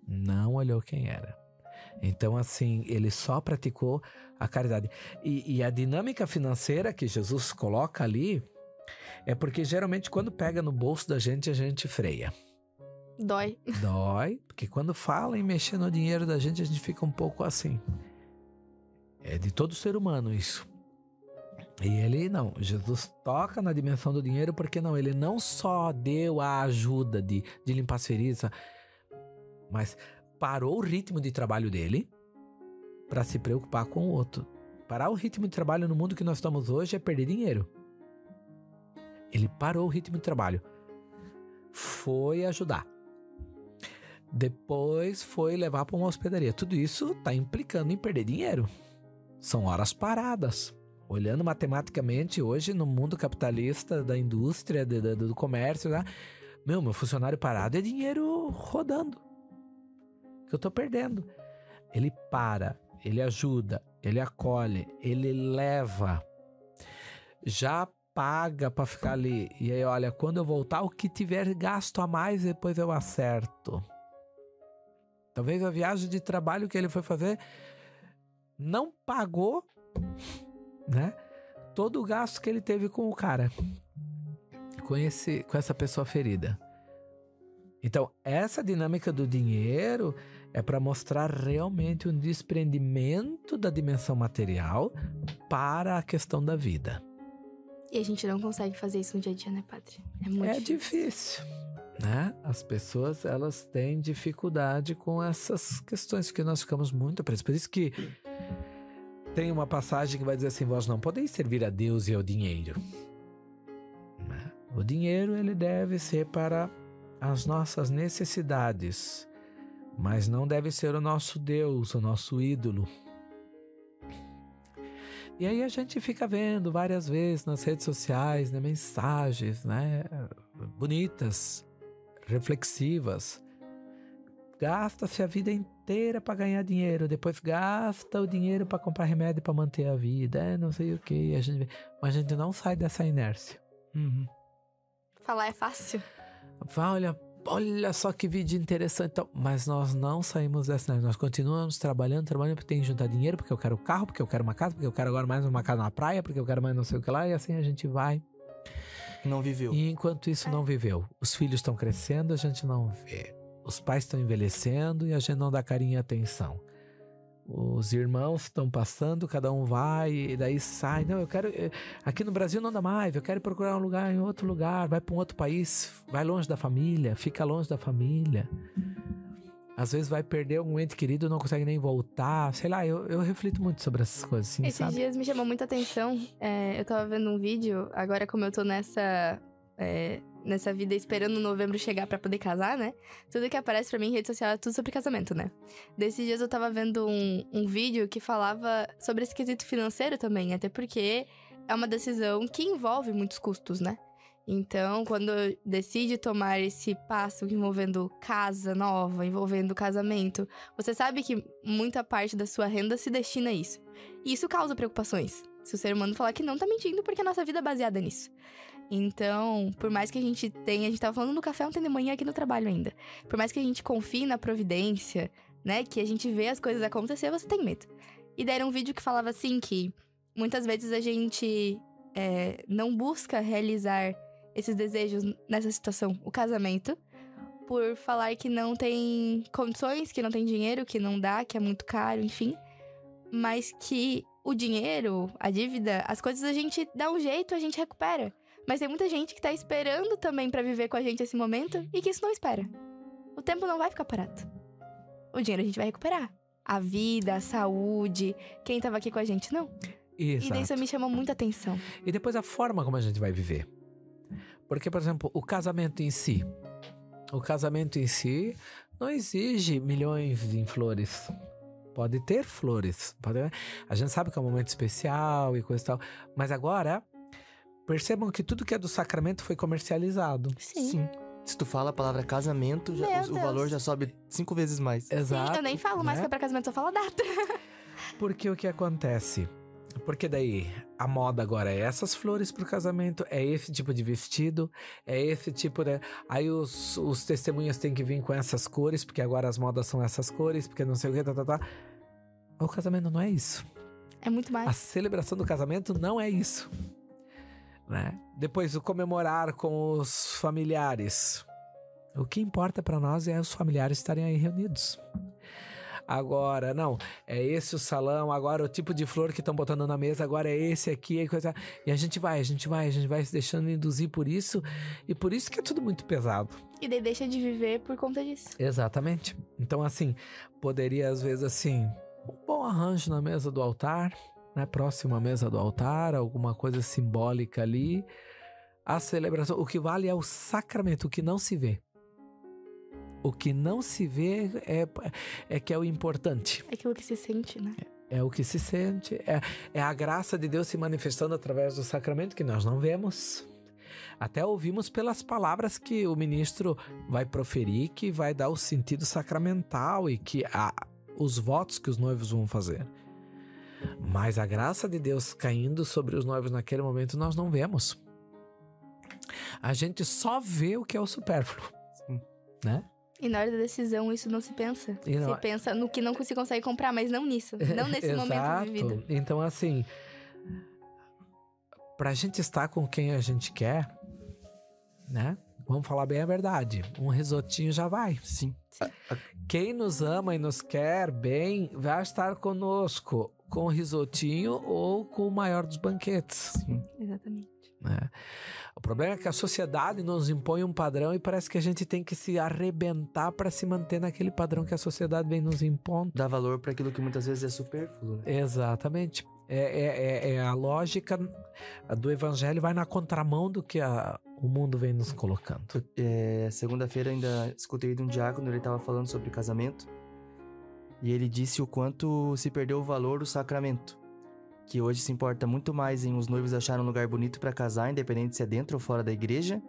Não olhou quem era. Então, assim, ele só praticou a caridade. E a dinâmica financeira que Jesus coloca ali é porque geralmente quando pega no bolso da gente, a gente freia. Dói. Dói, porque quando fala em mexer no dinheiro da gente, a gente fica um pouco assim. É de todo ser humano isso. E ele não, Jesus toca na dimensão do dinheiro, porque não, ele não só deu a ajuda de limpar as feridas, mas parou o ritmo de trabalho dele para se preocupar com o outro. Parar o ritmo de trabalho no mundo que nós estamos hoje é perder dinheiro. Ele parou o ritmo de trabalho, foi ajudar. Depois foi levar para uma hospedaria. Tudo isso está implicando em perder dinheiro. São horas paradas. Olhando matematicamente, hoje no mundo capitalista, da indústria, do comércio, né? Meu funcionário parado é dinheiro rodando. Que eu tô perdendo. Ele para, ele ajuda, ele acolhe, ele leva. Já paga para ficar ali. E aí, olha, quando eu voltar, o que tiver gasto a mais, depois eu acerto. Talvez a viagem de trabalho que ele foi fazer não pagou, né? Todo o gasto que ele teve com o cara, com essa pessoa ferida. Então, essa dinâmica do dinheiro é para mostrar realmente um desprendimento da dimensão material para a questão da vida. E a gente não consegue fazer isso no dia a dia, né, padre? É muito difícil, né? As pessoas, elas têm dificuldade com essas questões que nós ficamos muito presos. Por isso que tem uma passagem que vai dizer assim: vós não podeis servir a Deus e ao dinheiro. O dinheiro, ele deve ser para as nossas necessidades, mas não deve ser o nosso Deus, o nosso ídolo. E aí a gente fica vendo várias vezes nas redes sociais, né, mensagens, né, bonitas, reflexivas. Gasta-se a vida inteira para ganhar dinheiro, depois gasta o dinheiro para comprar remédio para manter a vida, não sei o que. Mas a gente não sai dessa inércia. Falar é fácil. Olha só que vídeo interessante. Então, mas nós não saímos dessa inércia. Nós continuamos trabalhando porque tem que juntar dinheiro, porque eu quero carro, porque eu quero uma casa, porque eu quero agora mais uma casa na praia, porque eu quero mais não sei o que lá. E assim a gente vai. Não viveu. E enquanto isso não viveu. Os filhos estão crescendo, a gente não vê. Os pais estão envelhecendo e a gente não dá carinho e atenção. Os irmãos estão passando, cada um vai e daí sai. Não, eu quero... Aqui no Brasil não dá mais, eu quero procurar um lugar em outro lugar. Vai para um outro país, vai longe da família, fica longe da família. Às vezes vai perder algum ente querido, não consegue nem voltar. Sei lá, eu reflito muito sobre essas coisas, assim, Esses dias me chamou muita atenção. Eu tava vendo um vídeo, agora como eu tô nessa vida esperando novembro chegar pra poder casar, né? Tudo que aparece pra mim em rede social é tudo sobre casamento, né? Desses dias eu tava vendo um vídeo que falava sobre esse quesito financeiro também, até porque é uma decisão que envolve muitos custos, né? Então, quando decide tomar esse passo envolvendo casa nova, envolvendo casamento, você sabe que muita parte da sua renda se destina a isso. E isso causa preocupações. Se o ser humano falar que não, tá mentindo, porque a nossa vida é baseada nisso. Então, por mais que a gente tava falando no café ontem de manhã aqui no trabalho ainda. Por mais que a gente confie na providência, né, que a gente vê as coisas acontecer, você tem medo. E daí era um vídeo que falava assim que muitas vezes a gente não busca realizar esses desejos nessa situação, o casamento, por falar que não tem condições, que não tem dinheiro, que não dá, que é muito caro, enfim. Mas que o dinheiro, a dívida, as coisas a gente dá um jeito, a gente recupera. Mas tem muita gente que tá esperando também pra viver com a gente esse momento e que isso não espera. O tempo não vai ficar parado. O dinheiro a gente vai recuperar. A vida, a saúde, quem tava aqui com a gente, não. Exato. E daí isso me chamou muita atenção. E depois a forma como a gente vai viver. Porque, por exemplo, o casamento em si não exige milhões em flores. Pode ter flores. A gente sabe que é um momento especial e coisa e tal. Mas agora, percebam que tudo que é do sacramento foi comercializado. Sim. Se tu fala a palavra casamento, o valor já sobe 5 vezes mais. Exato. Sim, eu nem falo mais que é pra casamento, só falo a data. Porque o que acontece? Porque daí a moda agora é essas flores pro casamento, é esse tipo de vestido, é esse tipo de... Aí os testemunhas têm que vir com essas cores, porque agora as modas são essas cores, porque não sei o que, O casamento não é isso. É muito mais. A celebração do casamento não é isso, né? Depois o comemorar com os familiares. O que importa pra nós é os familiares estarem aí reunidos. Agora, não, é esse o salão, agora o tipo de flor que estão botando na mesa, agora é esse aqui, e a gente vai se deixando induzir por isso, e por isso que é tudo muito pesado. E daí deixa de viver por conta disso. Exatamente. Então, assim, poderia às vezes assim, um bom arranjo na mesa do altar, né, próximo à mesa do altar, alguma coisa simbólica ali, a celebração, o que vale é o sacramento, o que não se vê. O que não se vê é que é o importante. É aquilo que se sente, né? É o que se sente. É a graça de Deus se manifestando através do sacramento que nós não vemos. Até ouvimos pelas palavras que o ministro vai proferir, que vai dar o sentido sacramental e que os votos que os noivos vão fazer. Mas a graça de Deus caindo sobre os noivos naquele momento nós não vemos. A gente só vê o que é o supérfluo, né? E na hora da decisão isso não se pensa. Se pensa no que não se consegue comprar, mas não nisso. Não nesse momento vivido. Então, assim, pra gente estar com quem a gente quer, né? Vamos falar bem a verdade. Um risotinho já vai. Sim. Quem nos ama e nos quer bem vai estar conosco com o risotinho ou com o maior dos banquetes. Sim. Exatamente. Né? O problema é que a sociedade nos impõe um padrão e parece que a gente tem que se arrebentar para se manter naquele padrão que a sociedade vem nos impondo. Dá valor para aquilo que muitas vezes é supérfluo, né? Exatamente. É a lógica do evangelho vai na contramão do que o mundo vem nos colocando. Segunda-feira ainda escutei de um diácono, ele estava falando sobre casamento. E ele disse o quanto se perdeu o valor do sacramento. Que hoje se importa muito mais em os noivos acharem um lugar bonito para casar, independente se é dentro ou fora da igreja.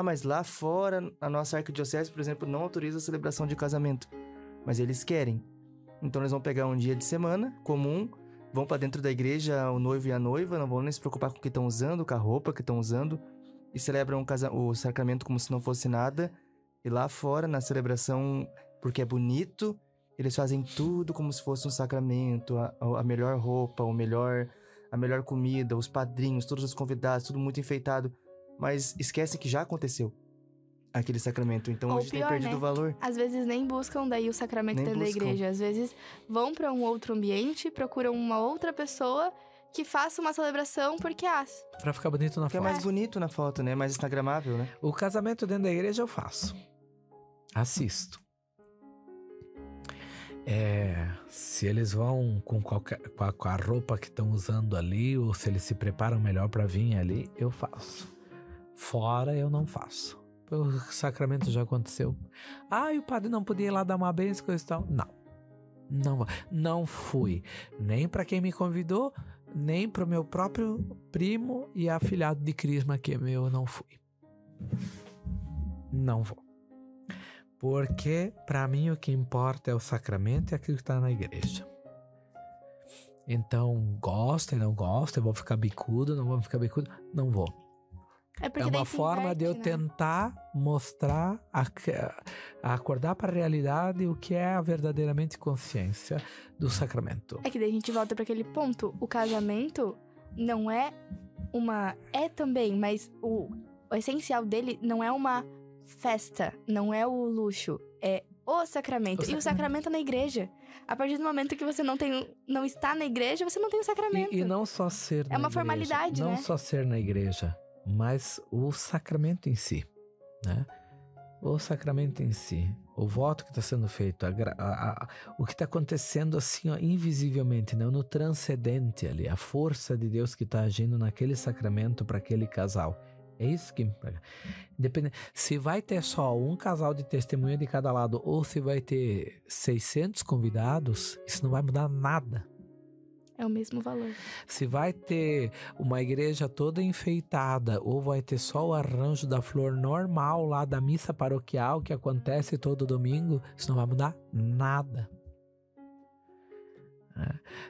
Mas lá fora, a nossa arquidiocese, por exemplo, não autoriza a celebração de casamento. Mas eles querem. Então eles vão pegar um dia de semana comum, vão para dentro da igreja, o noivo e a noiva, não vão nem se preocupar com o que estão usando, com a roupa que estão usando, e celebram o sacramento como se não fosse nada. E lá fora, na celebração, porque é bonito, eles fazem tudo como se fosse um sacramento, a melhor roupa, a melhor comida, os padrinhos, todos os convidados, tudo muito enfeitado. Mas esquece que já aconteceu aquele sacramento, então Ou hoje pior, tem perdido né? o valor. Às vezes nem buscam daí o sacramento Nem dentro da buscam. igreja. Às vezes vão pra um outro ambiente, procuram uma outra pessoa que faça uma celebração porque, Pra ficar bonito na Porque é foto. mais bonito na foto, né? Mais instagramável, né? O casamento dentro da igreja eu faço. Assisto. Se eles vão com a roupa que estão usando ali, ou se eles se preparam melhor para vir ali, eu faço. Fora eu não faço. O sacramento já aconteceu. E o padre não podia ir lá dar uma bênção, coisa e tal. Não fui. Nem para quem me convidou, nem para o meu próprio primo e afilhado de crisma que é meu, eu não fui. Não vou. Porque, para mim, o que importa é o sacramento e aquilo que está na igreja. Então, gosta e não gosta, eu vou ficar bicudo, não vou ficar bicudo, não vou. porque É uma daí se forma de eu inverte, né? tentar mostrar, acordar para a realidade o que é a verdadeiramente consciência do sacramento. É que daí a gente volta pra aquele ponto. O casamento não é uma... É também, mas o essencial dele não é uma festa, não é o luxo, é o sacramento. E o sacramento é na igreja. A partir do momento que você não está na igreja, você não tem o sacramento. E não só ser na igreja. É uma formalidade, não né? Não só ser na igreja, mas o sacramento em si, né? O sacramento em si, o voto que está sendo feito, o que está acontecendo assim, ó, invisivelmente, né? No transcendente ali, a força de Deus que está agindo naquele sacramento para aquele casal. É isso que... Depende, se vai ter só um casal de testemunha de cada lado ou se vai ter 600 convidados, isso não vai mudar nada. É o mesmo valor. Se vai ter uma igreja toda enfeitada ou vai ter só o arranjo da flor normal lá da missa paroquial que acontece todo domingo, isso não vai mudar nada.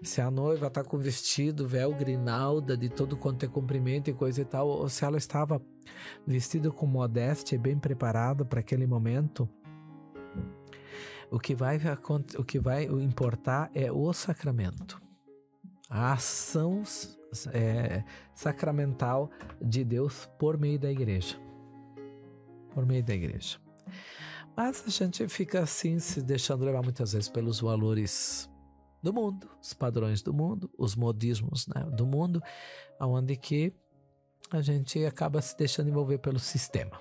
Se a noiva está com vestido, véu, grinalda, de todo quanto é comprimento e coisa e tal, ou se ela estava vestida com modéstia e bem preparada para aquele momento, o que vai importar é o sacramento. A ação sacramental de Deus por meio da igreja. Por meio da igreja. Mas a gente fica assim, se deixando levar muitas vezes pelos valores do mundo, os padrões do mundo, os modismos, né, do mundo, onde que a gente acaba se deixando envolver pelo sistema.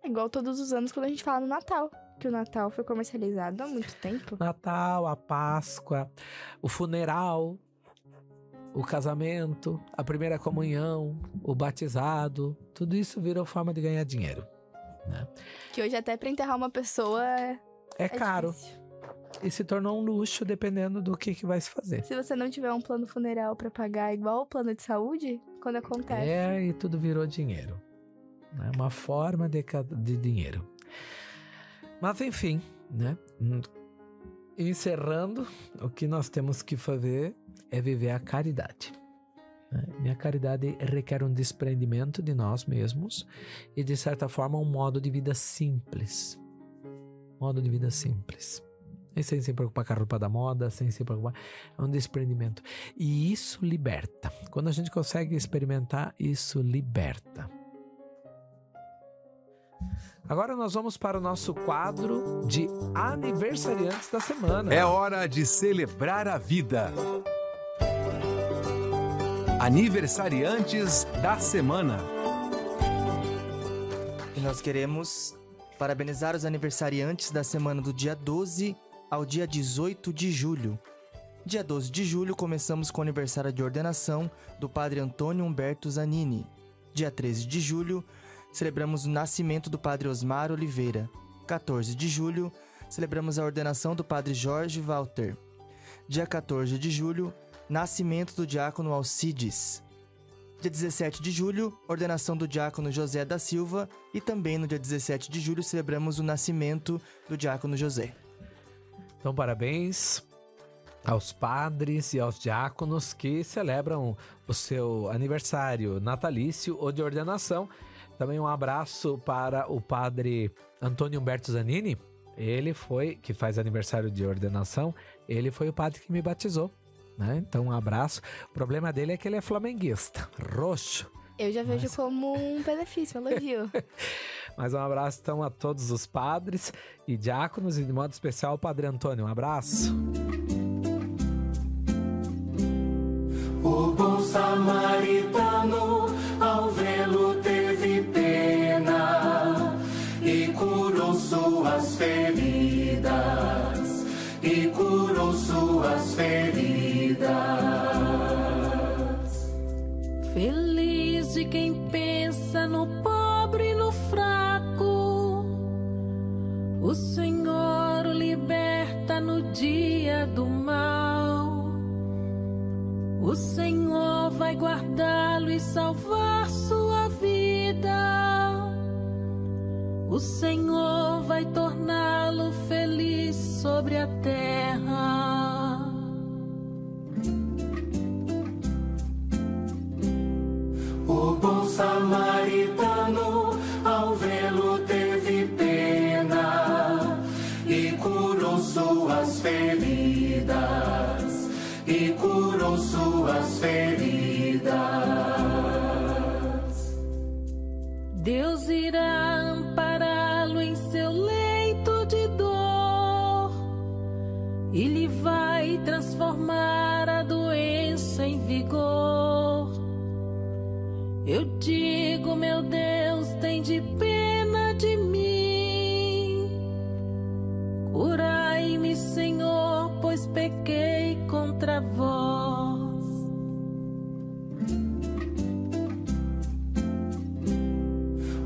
É igual todos os anos quando a gente fala no Natal, que o Natal foi comercializado há muito tempo. Natal, a Páscoa, o funeral, o casamento, a primeira comunhão, o batizado, tudo isso virou forma de ganhar dinheiro. né? Que hoje até pra enterrar uma pessoa É caro. difícil. E se tornou um luxo dependendo do que vai se fazer. Se você não tiver um plano funeral pra pagar igual o plano de saúde, quando acontece. E tudo virou dinheiro. Né? Uma forma de dinheiro. Mas enfim, né? Encerrando, o que nós temos que fazer é viver a caridade. Né? Minha caridade requer um desprendimento de nós mesmos e, de certa forma, um modo de vida simples. Modo de vida simples. E sem se preocupar com a roupa da moda, sem se preocupar. É um desprendimento. E isso liberta. Quando a gente consegue experimentar, isso liberta. Agora nós vamos para o nosso quadro de aniversariantes da semana. É hora de celebrar a vida. Aniversariantes da semana. E nós queremos parabenizar os aniversariantes da semana do dia 12 ao dia 18 de julho. Dia 12 de julho começamos com o aniversário de ordenação do padre Antônio Humberto Zanini. Dia 13 de julho celebramos o nascimento do padre Osmar Oliveira. 14 de julho celebramos a ordenação do padre Jorge Walter. Dia 14 de julho, nascimento do diácono Alcides. Dia 17 de julho, ordenação do diácono José da Silva. E também no dia 17 de julho celebramos o nascimento do diácono José. Então, parabéns aos padres e aos diáconos que celebram o seu aniversário natalício ou de ordenação. Também um abraço para o padre Antônio Humberto Zanini. Ele foi, que faz aniversário de ordenação, ele foi o padre que me batizou, né? Então, um abraço. O problema dele é que ele é flamenguista, roxo. Eu já vejo como um benefício, um elogio. Mas um abraço, então, a todos os padres e diáconos, e de modo especial o padre Antônio. Um abraço. O bom samaritano, ao vê-lo, teve pena e curou suas feridas, e curou suas feridas. Feliz de quem pensa no pobre e no fraco, o Senhor o liberta no dia do mal. O Senhor vai guardá-lo e salvar sua vida. O Senhor vai torná-lo feliz sobre a terra. O bom samaritano, ao vê-lo, teve pena e curou suas feridas, e curou suas feridas. Deus irá ampará-lo em seu leito de dor e lhe vai transformar a doença em vigor. Eu digo, meu Deus, tende pena de mim. Curai-me, Senhor, pois pequei contra vós.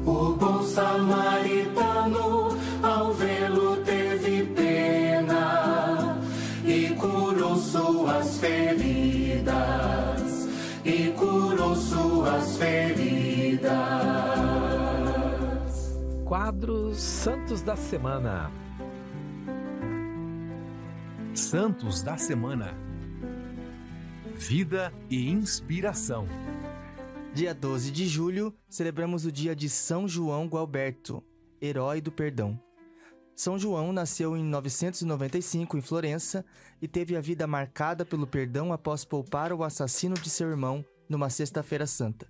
O bom samaritano, ao vê-lo, teve pena e curou suas feridas, e curou suas feridas. Quadro Santos da Semana. Santos da semana. Vida e inspiração. Dia 12 de julho, celebramos o dia de São João Gualberto, herói do perdão. São João nasceu em 995 em Florença e teve a vida marcada pelo perdão após poupar o assassino de seu irmão numa sexta-feira santa.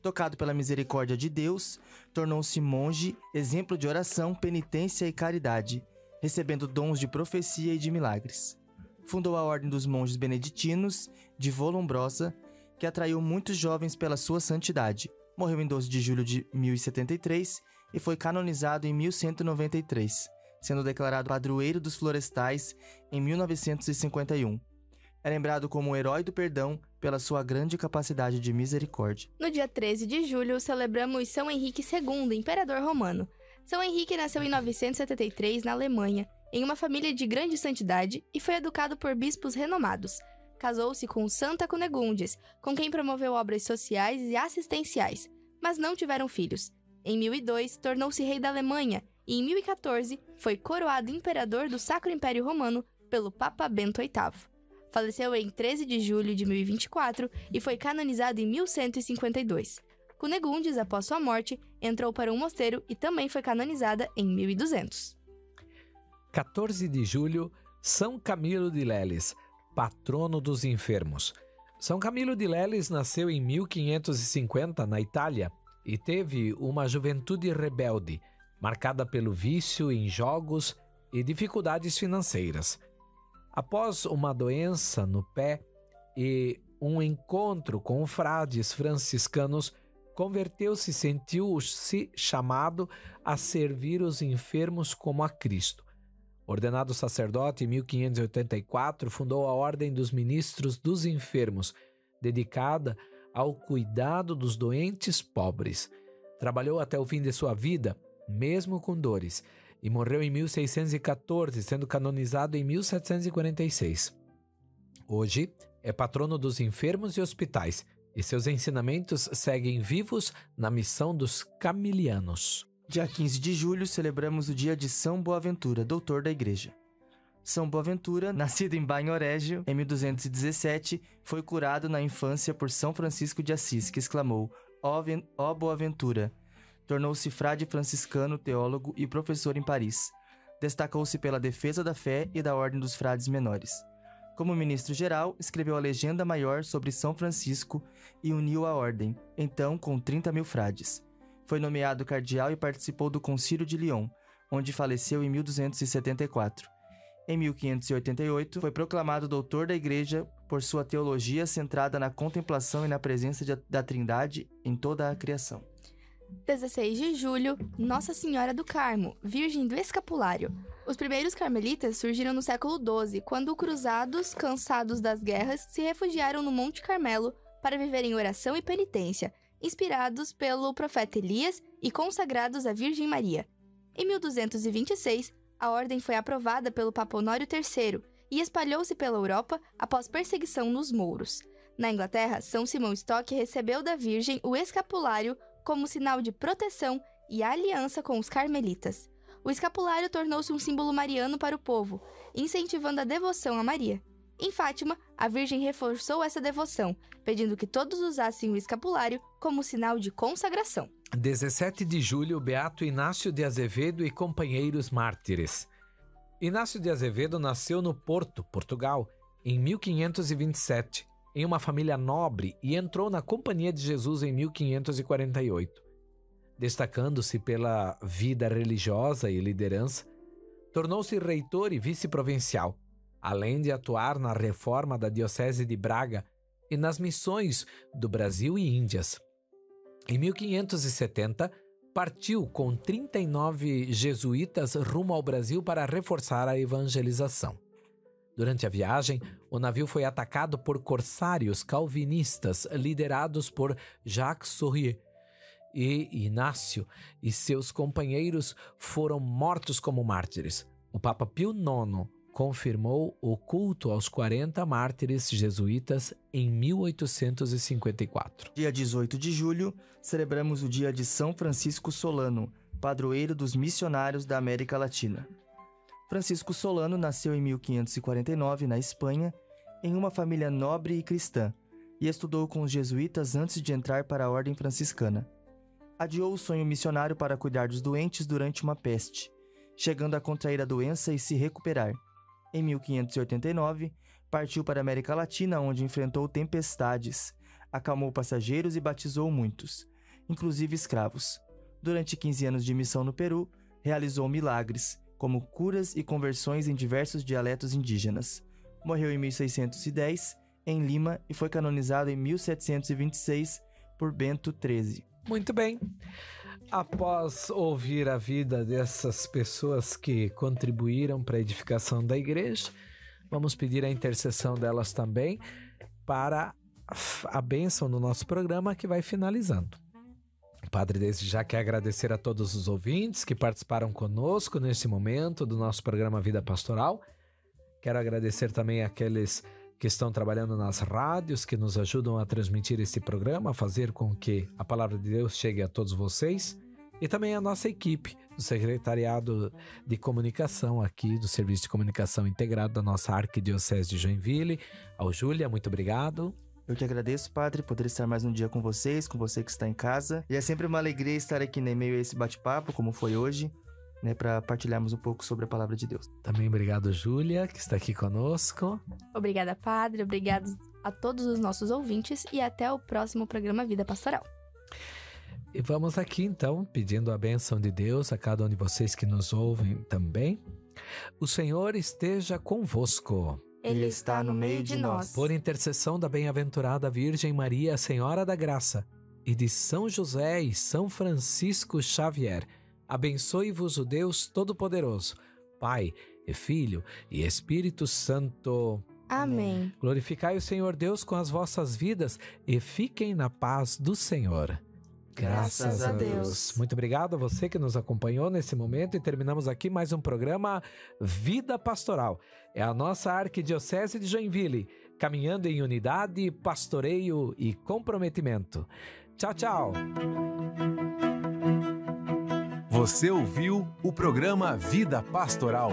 Tocado pela misericórdia de Deus, tornou-se monge, exemplo de oração, penitência e caridade, recebendo dons de profecia e de milagres. Fundou a Ordem dos Monges Beneditinos de Vallombrosa, que atraiu muitos jovens pela sua santidade. Morreu em 12 de julho de 1073 e foi canonizado em 1193, sendo declarado padroeiro dos florestais em 1951. É lembrado como o herói do perdão pela sua grande capacidade de misericórdia. No dia 13 de julho, celebramos São Henrique II, imperador romano. São Henrique nasceu em 973 na Alemanha, em uma família de grande santidade e foi educado por bispos renomados. Casou-se com Santa Cunegundes, com quem promoveu obras sociais e assistenciais, mas não tiveram filhos. Em 1002, tornou-se rei da Alemanha e em 1014 foi coroado imperador do Sacro Império Romano pelo Papa Bento VIII. Faleceu em 13 de julho de 1024 e foi canonizado em 1152. Cunegundes, após sua morte, entrou para um mosteiro e também foi canonizada em 1200. 14 de julho, São Camilo de Leles, patrono dos enfermos. São Camilo de Leles nasceu em 1550 na Itália e teve uma juventude rebelde, marcada pelo vício em jogos e dificuldades financeiras. Após uma doença no pé e um encontro com frades franciscanos, converteu-se e sentiu-se chamado a servir os enfermos como a Cristo. Ordenado sacerdote em 1584, fundou a Ordem dos Ministros dos Enfermos, dedicada ao cuidado dos doentes pobres. Trabalhou até o fim de sua vida, mesmo com dores, e morreu em 1614, sendo canonizado em 1746. Hoje, é patrono dos enfermos e hospitais, e seus ensinamentos seguem vivos na missão dos camilianos. Dia 15 de julho, celebramos o dia de São Boaventura, doutor da Igreja. São Boaventura, nascido em Banho-Régio, em 1217, foi curado na infância por São Francisco de Assis, que exclamou: Ó Boaventura! Tornou-se frade franciscano, teólogo e professor em Paris. Destacou-se pela defesa da fé e da Ordem dos Frades Menores. Como ministro-geral, escreveu a Legenda Maior sobre São Francisco e uniu a ordem, então com 30.000 frades. Foi nomeado cardeal e participou do Concílio de Lyon, onde faleceu em 1274. Em 1588, foi proclamado doutor da Igreja por sua teologia centrada na contemplação e na presença da Trindade em toda a criação. 16 de julho, Nossa Senhora do Carmo, Virgem do Escapulário. Os primeiros carmelitas surgiram no século XII, quando cruzados, cansados das guerras, se refugiaram no Monte Carmelo para viver em oração e penitência, inspirados pelo profeta Elias e consagrados à Virgem Maria. Em 1226, a ordem foi aprovada pelo Papa Honório III e espalhou-se pela Europa após perseguição nos mouros. Na Inglaterra, São Simão Stock recebeu da Virgem o escapulário como sinal de proteção e aliança com os carmelitas. O escapulário tornou-se um símbolo mariano para o povo, incentivando a devoção a Maria. Em Fátima, a Virgem reforçou essa devoção, pedindo que todos usassem o escapulário como sinal de consagração. 17 de julho, Beato Inácio de Azevedo e companheiros mártires. Inácio de Azevedo nasceu no Porto, Portugal, em 1527, em uma família nobre e entrou na Companhia de Jesus em 1548. Destacando-se pela vida religiosa e liderança, tornou-se reitor e vice-provincial, além de atuar na reforma da Diocese de Braga e nas missões do Brasil e Índias. Em 1570, partiu com 39 jesuítas rumo ao Brasil para reforçar a evangelização. Durante a viagem, o navio foi atacado por corsários calvinistas liderados por Jacques Sorrier, e Inácio e seus companheiros foram mortos como mártires. O Papa Pio IX confirmou o culto aos 40 mártires jesuítas em 1854. Dia 18 de julho, celebramos o dia de São Francisco Solano, padroeiro dos missionários da América Latina. Francisco Solano nasceu em 1549 na Espanha, em uma família nobre e cristã, e estudou com os jesuítas antes de entrar para a ordem franciscana. Adiou o sonho missionário para cuidar dos doentes durante uma peste, chegando a contrair a doença e se recuperar. Em 1589, partiu para a América Latina, onde enfrentou tempestades, acalmou passageiros e batizou muitos, inclusive escravos. Durante 15 anos de missão no Peru, realizou milagres, como curas e conversões em diversos dialetos indígenas. Morreu em 1610, em Lima, e foi canonizado em 1726 por Bento XIII. Muito bem. Após ouvir a vida dessas pessoas que contribuíram para a edificação da igreja, vamos pedir a intercessão delas também para a bênção do nosso programa que vai finalizando. Padre, desde já quer agradecer a todos os ouvintes que participaram conosco nesse momento do nosso programa Vida Pastoral. Quero agradecer também àqueles que estão trabalhando nas rádios, que nos ajudam a transmitir esse programa, a fazer com que a palavra de Deus chegue a todos vocês. E também a nossa equipe do Secretariado de Comunicação aqui, do Serviço de Comunicação Integrado da nossa Arquidiocese de Joinville. Ao Júlia, muito obrigado. Eu que agradeço, Padre, poder estar mais um dia com vocês, com você que está em casa. E é sempre uma alegria estar aqui em meio a esse bate-papo, como foi hoje, né, para partilharmos um pouco sobre a palavra de Deus. Também obrigado, Júlia, que está aqui conosco. Obrigada, Padre. Obrigado a todos os nossos ouvintes e até o próximo programa Vida Pastoral. E vamos aqui, então, pedindo a bênção de Deus a cada um de vocês que nos ouvem também. O Senhor esteja convosco. Ele está no meio de nós. Por intercessão da bem-aventurada Virgem Maria, Senhora da Graça, e de São José e São Francisco Xavier, abençoe-vos o Deus Todo-Poderoso, Pai e Filho e Espírito Santo. Amém. Glorificai o Senhor Deus com as vossas vidas e fiquem na paz do Senhor. Graças a Deus. Muito obrigado a você que nos acompanhou nesse momento e terminamos aqui mais um programa Vida Pastoral. É a nossa Arquidiocese de Joinville, caminhando em unidade, pastoreio e comprometimento. Tchau, tchau. Você ouviu o programa Vida Pastoral,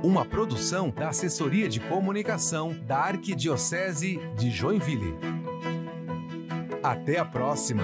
uma produção da Assessoria de Comunicação da Arquidiocese de Joinville. Até a próxima!